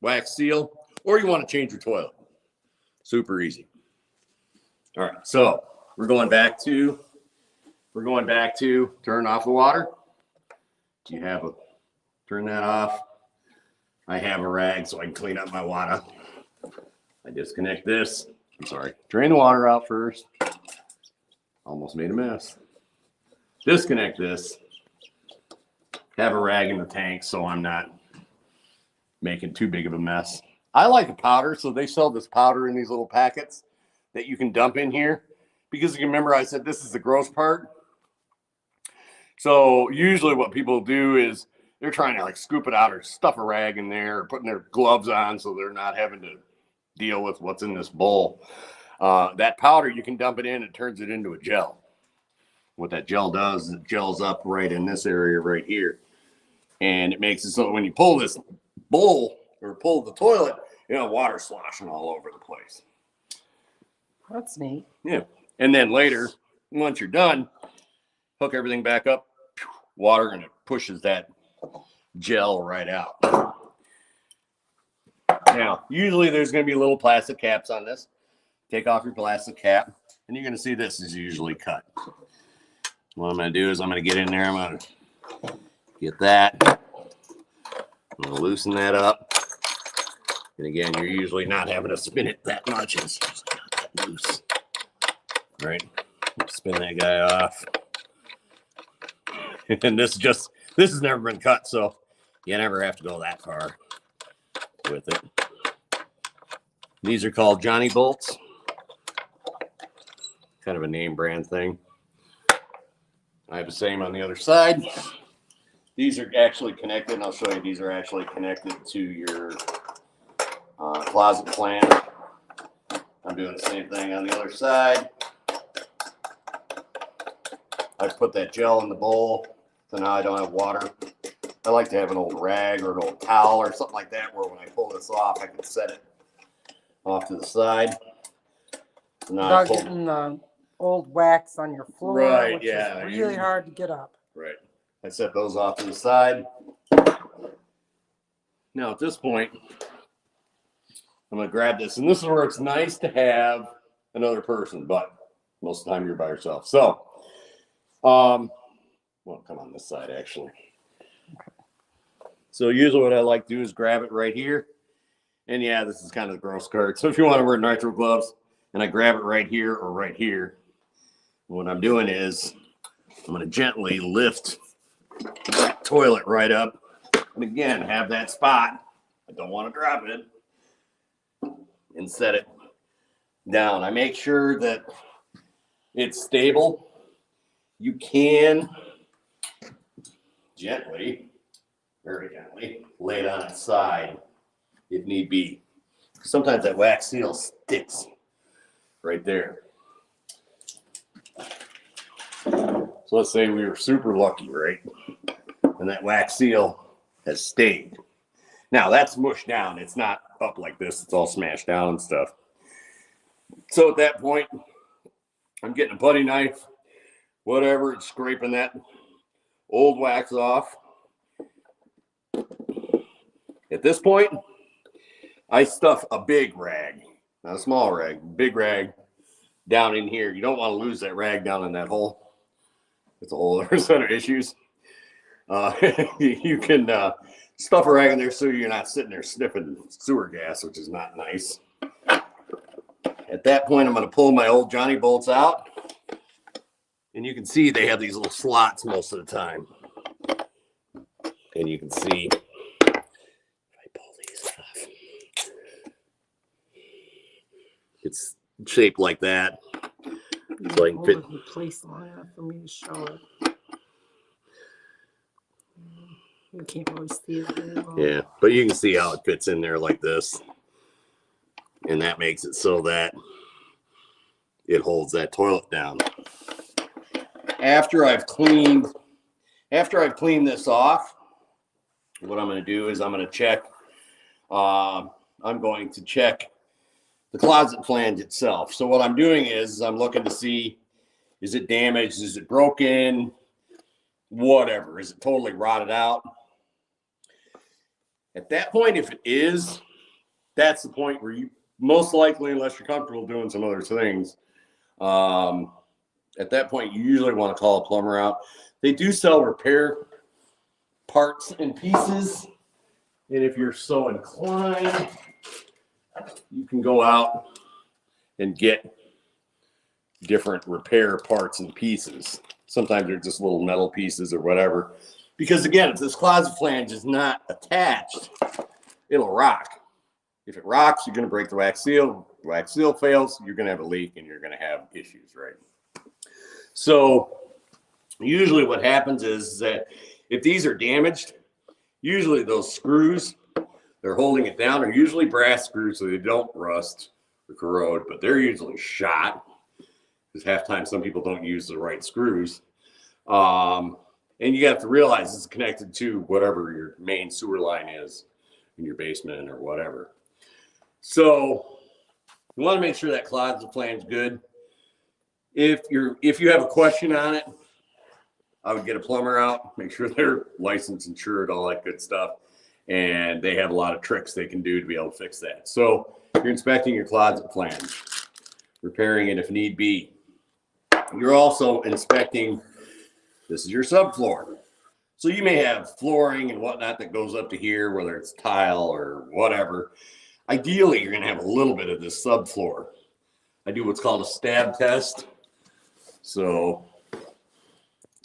wax seal, or you want to change your toilet, super easy. All right, so we're going back to turn off the water. You have a turn that off. I have a rag so I can clean up my water. I disconnect this. I'm sorry. Drain the water out first. Almost made a mess. Disconnect this. Have a rag in the tank so I'm not making too big of a mess. I like a powder, so they sell this powder in these little packets that you can dump in here. Because you remember I said this is the gross part. So usually what people do is they're trying to like scoop it out or stuff a rag in there or putting their gloves on so they're not having to deal with what's in this bowl. That powder, you can dump it in, it turns it into a gel. What that gel does is it gels up right in this area right here. And it makes it so when you pull this bowl or pull the toilet, you know, water sloshing all over the place. That's neat. Yeah. And then later, once you're done, hook everything back up, water, and it pushes that gel right out. Now, usually there's going to be little plastic caps on this. Take off your plastic cap, and you're going to see this is usually cut. What I'm going to do is I'm going to get in there. I'm going to get that. I'm going to loosen that up. And again, you're usually not having to spin it that much. It's just not that loose. All right. Spin that guy off. And this has never been cut, so you never have to go that far with it. These are called Johnny bolts. Kind of a name brand thing. I have the same on the other side. These are actually connected, and I'll show you. These are actually connected to your closet flange. I'm doing the same thing on the other side. I put that gel in the bowl, so now I don't have water. I like to have an old rag or an old towel or something like that, where when I pull this off, I can set it off to the side. So now Without getting the old wax on your floor, Right, which yeah. is really hard to get up. Right. I set those off to the side. Now at this point, I'm going to grab this. And this is where it's nice to have another person, but most of the time you're by yourself. So, well, come on this side, actually. So usually what I like to do is grab it right here. And yeah, this is kind of the gross part. So if you want to wear nitro gloves, and I grab it right here or right here, what I'm doing is I'm going to gently lift that toilet right up. And again, have that spot. I don't want to drop it. And set it down. I make sure that it's stable. You can gently, very gently, lay it on its side if need be. Sometimes that wax seal sticks right there. So let's say we were super lucky, right? And that wax seal has stayed. Now that's mushed down. It's not up like this. It's all smashed down and stuff. So at that point, I'm getting a putty knife, whatever, and scraping that old wax off. At this point, I stuff a big rag, not a small rag, big rag down in here. You don't want to lose that rag down in that hole. It's a whole other set of issues. You can stuff a rag in there so you're not sitting there sniffing sewer gas, which is not nice. At that point, I'm going to pull my old Johnny bolts out. And you can see they have these little slots most of the time. And you can see, if I pull these off, it's shaped like that. So I can fit. Place long enough for me to show it. You can't always see it very well. Yeah, but you can see how it fits in there like this. And that makes it so that it holds that toilet down. After I've cleaned this off, what I'm going to do is I'm going to check. I'm going to check the closet flange itself. So what I'm doing is I'm looking to see, is it damaged? Is it broken? Whatever. Is it totally rotted out? At that point, if it is, that's the point where you most likely, unless you're comfortable doing some other things, at that point, you usually want to call a plumber out. They do sell repair parts and pieces. And if you're so inclined, you can go out and get different repair parts and pieces. Sometimes they're just little metal pieces or whatever. Because again, if this closet flange is not attached, it'll rock. If it rocks, you're going to break the wax seal. Wax seal fails, you're going to have a leak and you're going to have issues, right? So usually what happens is that if these are damaged, usually those screws, they're holding it down, are usually brass screws so they don't rust or corrode, but they're usually shot because half the time some people don't use the right screws. And you have to realize it's connected to whatever your main sewer line is in your basement or whatever. So you want to make sure that closet flange is good. If you have a question on it, I would get a plumber out, make sure they're licensed, insured, all that good stuff. And they have a lot of tricks they can do to be able to fix that. So you're inspecting your closet flange, repairing it if need be. You're also inspecting, this is your subfloor. So you may have flooring and whatnot that goes up to here, whether it's tile or whatever. Ideally, you're going to have a little bit of this subfloor. I do what's called a stab test. So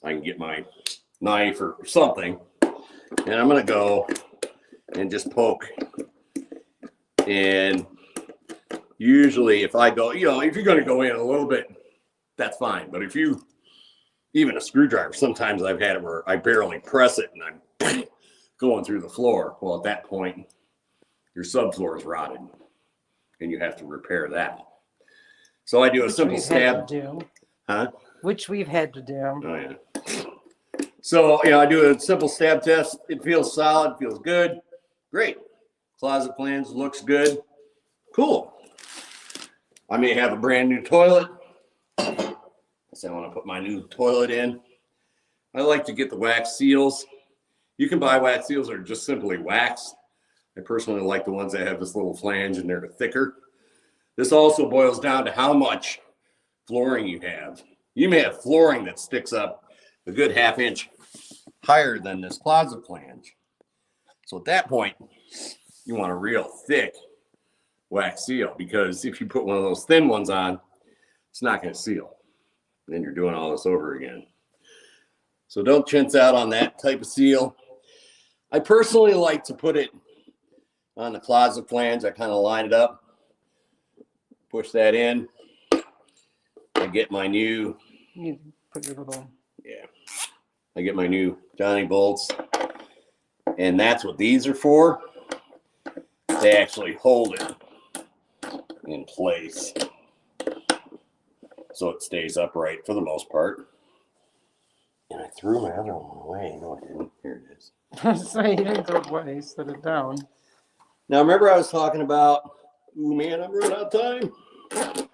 I can get my knife or something, and I'm going to go and just poke. And usually if I go, you know, if you're going to go in a little bit, that's fine. But if you, even a screwdriver, sometimes I've had it where I barely press it and I'm going through the floor. Well, at that point, your subfloor is rotted and you have to repair that. So I do a simple stab. Huh? Which we've had to do. Oh, yeah. So, you know, I do a simple stab test. It feels solid, feels good. Great. Closet flange looks good. Cool. I may have a brand new toilet. So I want to put my new toilet in. I like to get the wax seals. You can buy wax seals or just simply wax. I personally like the ones that have this little flange and they're thicker. This also boils down to how much flooring you have. You may have flooring that sticks up a good ½ inch higher than this closet flange. So at that point, you want a real thick wax seal, because if you put one of those thin ones on, it's not going to seal. Then you're doing all this over again. So don't chintz out on that type of seal. I personally like to put it on the closet flange. I kind of line it up, push that in. I get my new, You put your little. yeah, I get my new Johnny bolts, and that's what these are for. They actually hold it in place, so it stays upright for the most part. And I threw my other one away. No, I didn't. Here it is. So you didn't throw it away, set it down. Now, remember I was talking about, ooh, man, I'm running out of time.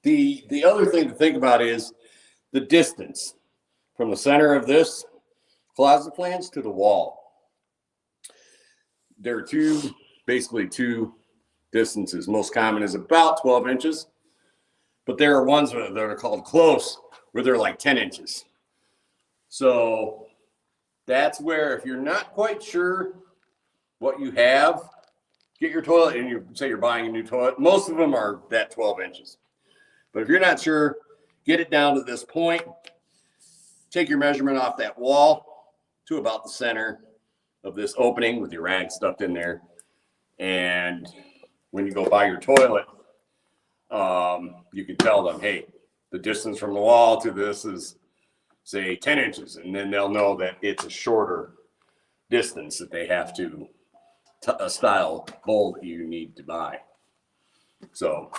The other thing to think about is the distance from the center of this closet flange to the wall. There are basically two distances. Most common is about 12 inches. But there are ones that are called close, where they're like 10 inches. So that's where, if you're not quite sure what you have, get your toilet, and you say you're buying a new toilet. Most of them are that 12 inches. But if you're not sure, get it down to this point. Take your measurement off that wall to about the center of this opening with your rag stuffed in there. And when you go buy your toilet, you can tell them, hey, the distance from the wall to this is, say, 10 inches. And then they'll know that it's a shorter distance that they have to style bowl that you need to buy. So,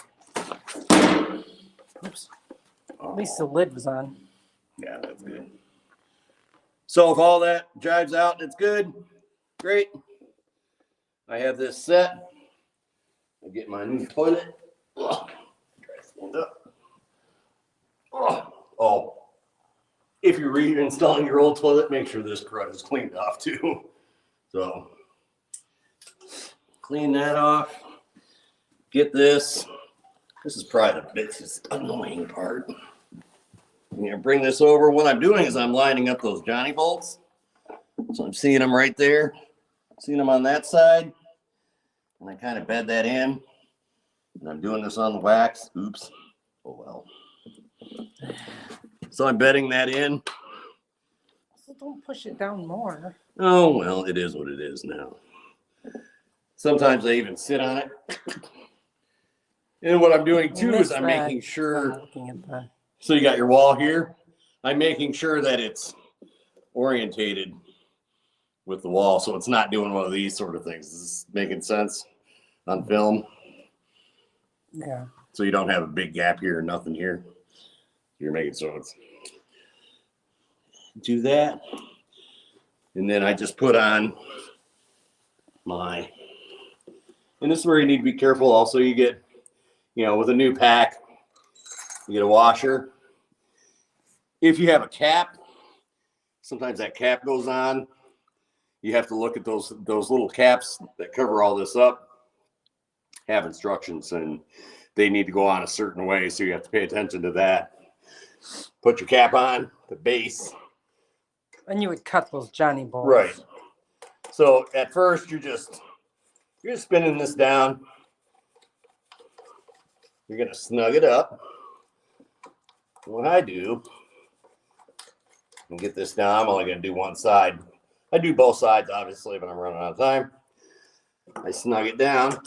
Oops. At least the lid was on. yeah, that's good. So if all that jives out, it's good. Great. I have this set. I get my new toilet. Try to stand up. Oh, if you're reinstalling your old toilet, make sure this crud is cleaned off too. So clean that off. Get this. This is probably the biggest annoying part. I'm going to bring this over. What I'm doing is I'm lining up those Johnny bolts. So I'm seeing them right there. Seeing them on that side. And I kind of bed that in. And I'm doing this on the wax. Oops. Oh, well. So I'm bedding that in. So don't push it down more. Oh, well, it is what it is now. Sometimes I even sit on it. And what I'm doing too is I'm making sure. So you got your wall here. I'm making sure that it's orientated with the wall, so it's not doing one of these sort of things. Is this making sense on film? Yeah. So you don't have a big gap here or nothing here. You're making so it's do that. And then I just put on my, and this is where you need to be careful. Also, you get, you know, with a new pack, you get a washer. If you have a cap, sometimes that cap goes on. You have to look at those little caps that cover all this up, have instructions, and they need to go on a certain way, so you have to pay attention to that. Put your cap on, the base. And you would cut those Johnny balls. Right. So at first you're just spinning this down. You're gonna snug it up. What I do, and get this down, I'm only gonna do one side. I do both sides, obviously, but I'm running out of time. I snug it down.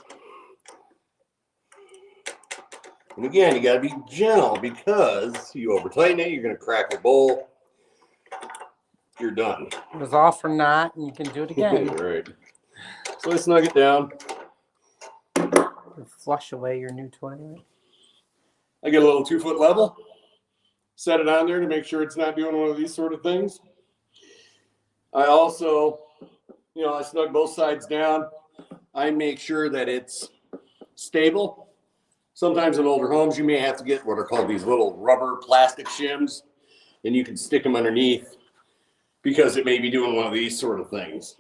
And again, you gotta be gentle because you over tighten it, you're gonna crack your bowl. You're done. It was all for naught, and you can do it again. Right. So I snug it down. Flush away your new toilet. I get a little 2-foot level. Set it on there to make sure it's not doing one of these sort of things. I also, I snug both sides down. I make sure that it's stable. Sometimes in older homes, you may have to get what are called these little rubber plastic shims, and you can stick them underneath because it may be doing one of these sort of things.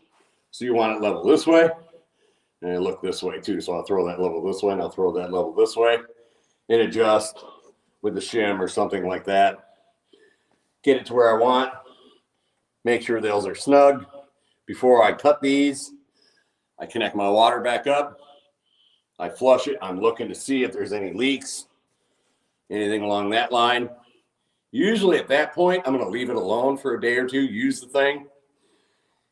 So you want it level this way, and I look this way too. So I'll throw that level this way, and I'll throw that level this way, and adjust with the shim or something like that. Get it to where I want. Make sure those are snug. Before I cut these, I connect my water back up. I flush it. I'm looking to see if there's any leaks, anything along that line. Usually at that point, I'm going to leave it alone for a day or two, use the thing.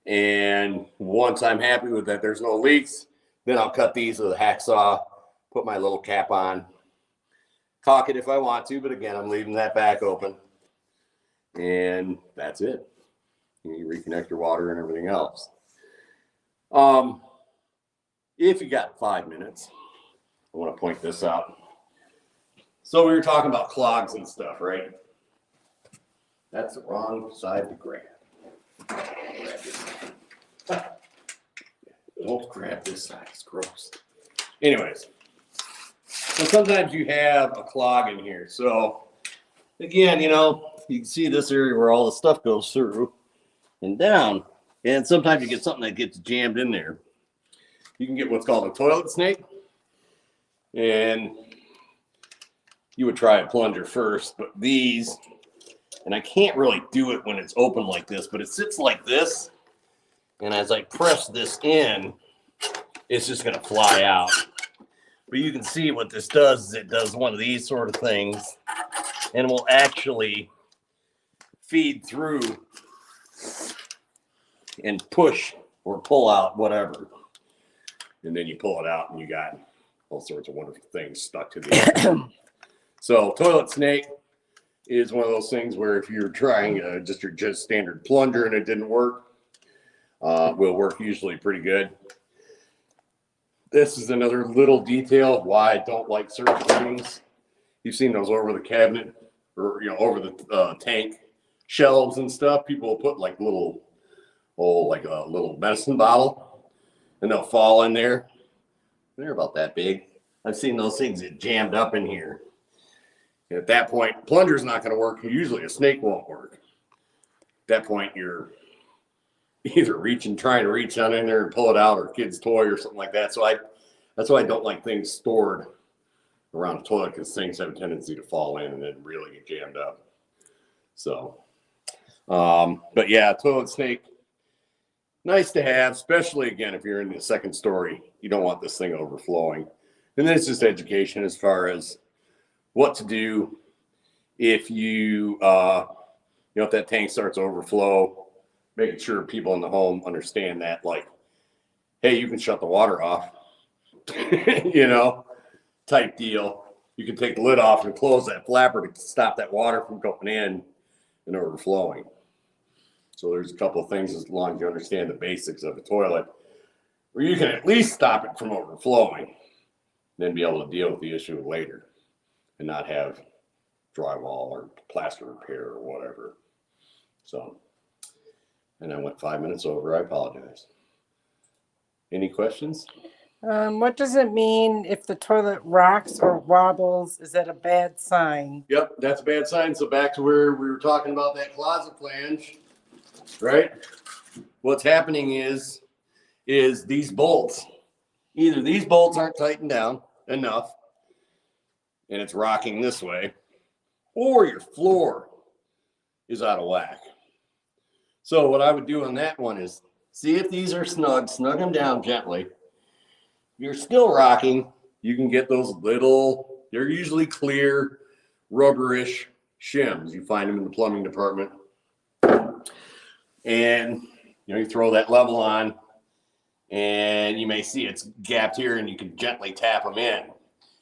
And once I'm happy with that, there's no leaks, then I'll cut these with a hacksaw, put my little cap on, caulk it if I want to, but again, I'm leaving that back open. And that's it. You reconnect your water and everything else. If you got 5 minutes, I want to point this out. So we were talking about clogs and stuff, right? That's the wrong side to grab. Don't grab this side, it's gross. Anyways, so sometimes you have a clog in here. So again, you can see this area where all the stuff goes through and down. And sometimes you get something that gets jammed in there. You can get what's called a toilet snake. And you would try a plunger first, but these, and I can't really do it when it's open like this, but it sits like this. And as I press this in, it's just going to fly out. But you can see what this does is it does one of these sort of things and will actually feed through and push or pull out whatever. And then you pull it out and you got all sorts of wonderful things stuck to the end. So toilet snake is one of those things where if you're trying just your standard plunger and it didn't work, will work usually pretty good. This is another little detail of why I don't like certain things. You've seen those over the cabinet or over the tank shelves and stuff. People will put like little medicine bottle, and they'll fall in there. They're about that big. I've seen those things get jammed up in here. And at that point, plunger's not going to work. Usually a snake won't work. At that point, you're either trying to reach down in there and pull it out, or a kid's toy or something like that. So that's why I don't like things stored around the toilet, because things have a tendency to fall in and then really get jammed up. So, but yeah, toilet snake, nice to have, especially again, if you're in the second story, you don't want this thing overflowing. And then it's just education as far as what to do if if that tank starts to overflow, making sure people in the home understand that, like, hey, you can shut the water off, type deal. You can take the lid off and close that flapper to stop that water from going in and overflowing. So there's a couple of things, as long as you understand the basics of a toilet, where you can at least stop it from overflowing, then be able to deal with the issue later and not have drywall or plaster repair or whatever. So, and I went 5 minutes over. I apologize. Any questions? What does it mean if the toilet rocks or wobbles? Is that a bad sign? Yep, that's a bad sign. So back to where we were talking about that closet flange, right? What's happening is these bolts, either these bolts aren't tightened down enough and it's rocking this way, or your floor is out of whack. So what I would do on that one is see if these are snug them down gently. If you're still rocking, you can get those little, they're usually clear, rubberish shims. You find them in the plumbing department. And you throw that level on and you may see it's gapped here and you can gently tap them in.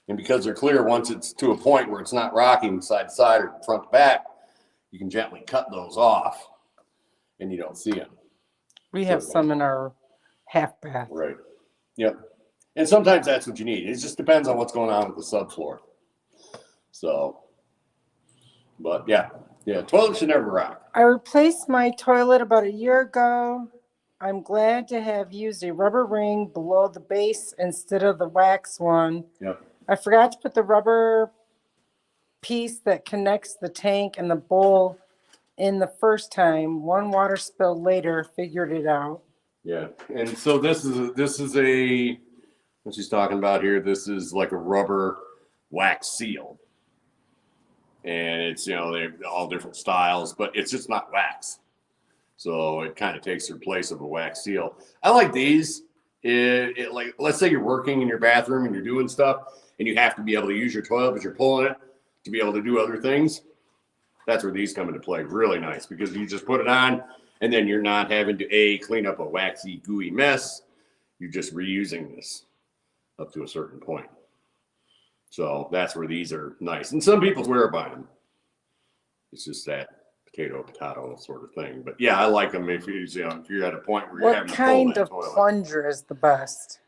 And because they're clear, once it's to a point where it's not rocking side to side or front to back, you can gently cut those off and you don't see them. We have some in our half bath. Right. Yep. And sometimes that's what you need. It just depends on what's going on with the subfloor. So, but yeah, toilet should never rock. I replaced my toilet about a year ago. I'm glad to have used a rubber ring below the base instead of the wax one. Yep. I forgot to put the rubber piece that connects the tank and the bowl in the first time. One water spill later, figured it out. Yeah. And so this is a what she's talking about here. This is like a rubber wax seal. And it's, they're all different styles, but it's just not wax. So it kind of takes the place of a wax seal. I like these. It like, let's say you're working in your bathroom and you're doing stuff and you have to be able to use your toilet, but you're pulling it to be able to do other things. That's where these come into play. Really nice because you just put it on and then you're not having to clean up a waxy, gooey mess. You're just reusing this up to a certain point. So that's where these are nice. And some people swear by them. It's just that potato sort of thing. But yeah, I like them if you're at a point where you're having to pull that toilet. What kind of plunger is the best?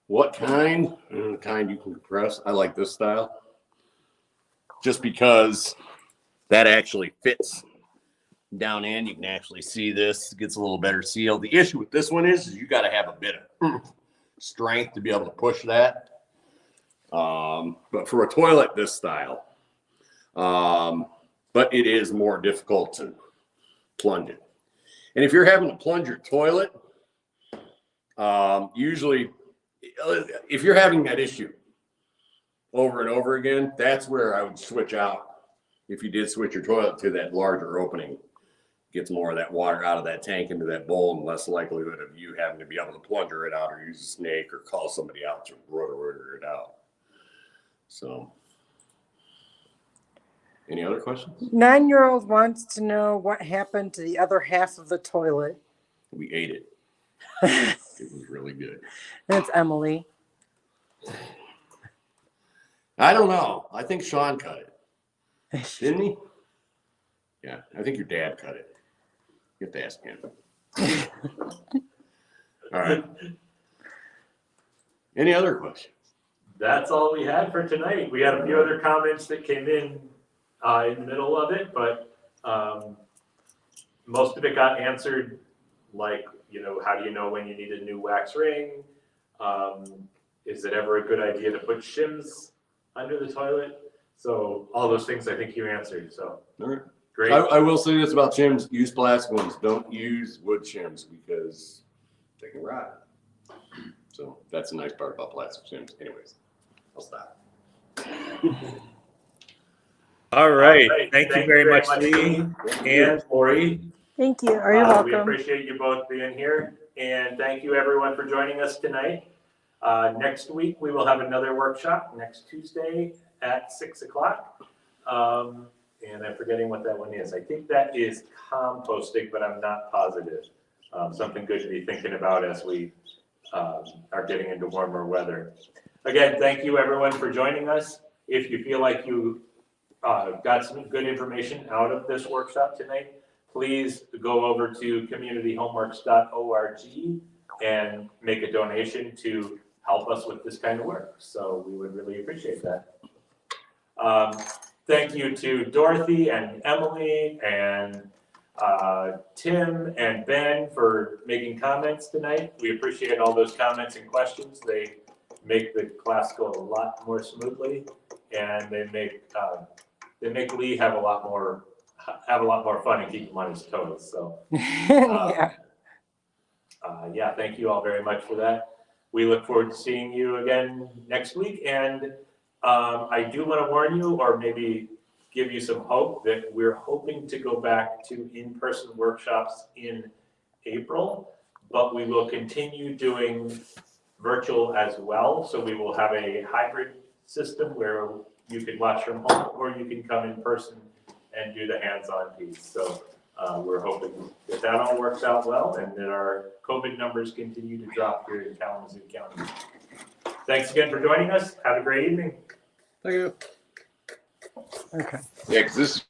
What kind? The kind you can compress. I like this style. Just because that actually fits down in. You can actually see this. It gets a little better seal. The issue with this one is you got to have a bit of strength to be able to push that. But for a toilet, this style. But it is more difficult to plunge it. And if you're having to plunge your toilet, usually if you're having that issue over and over again, that's where I would switch out. If you did switch your toilet to that larger opening, gets more of that water out of that tank into that bowl and less likelihood of you having to be able to plunger it out or use a snake or call somebody out to rotor it out. So, any other questions? 9-year-old wants to know what happened to the other half of the toilet. We ate it. It was really good. That's Emily. I don't know. I think Sean cut it. Didn't he? Yeah, I think your dad cut it. You have to ask him. All right. Any other questions? That's all we had for tonight. We had a few other comments that came in the middle of it, but most of it got answered, like, how do you know when you need a new wax ring? Is it ever a good idea to put shims under the toilet? So all those things I think you answered. So all right. Great. I will say this about shims. Use plastic ones. Don't use wood shims because they can rot. So that's the nice part about plastic shims. Anyways, I'll stop. All right. Thank you very much, Lee and Lori. Thank you. Are you welcome? We appreciate you both being here. And thank you, everyone, for joining us tonight. Next week, we will have another workshop next Tuesday at 6 o'clock. And I'm forgetting what that one is. I think that is composting, but I'm not positive. Something good to be thinking about as we are getting into warmer weather. Again, thank you, everyone, for joining us. If you feel like you got some good information out of this workshop tonight, please go over to communityhomeworks.org and make a donation to help us with this kind of work. So we would really appreciate that. Thank you to Dorothy and Emily and Tim and Ben for making comments tonight. We appreciate all those comments and questions. They make the class go a lot more smoothly, and they make Lee have a lot more fun and keep him on his toes. So Yeah. yeah, thank you all very much for that. We look forward to seeing you again next week, and I do want to warn you, or maybe give you some hope, that we're hoping to go back to in-person workshops in April, but we will continue doing virtual as well. So we will have a hybrid system where you can watch from home, or you can come in person and do the hands-on piece. So we're hoping that that all works out well, and that our COVID numbers continue to drop here in Kalamazoo County. Thanks again for joining us. Have a great evening. Thank you. Okay. Yeah, because this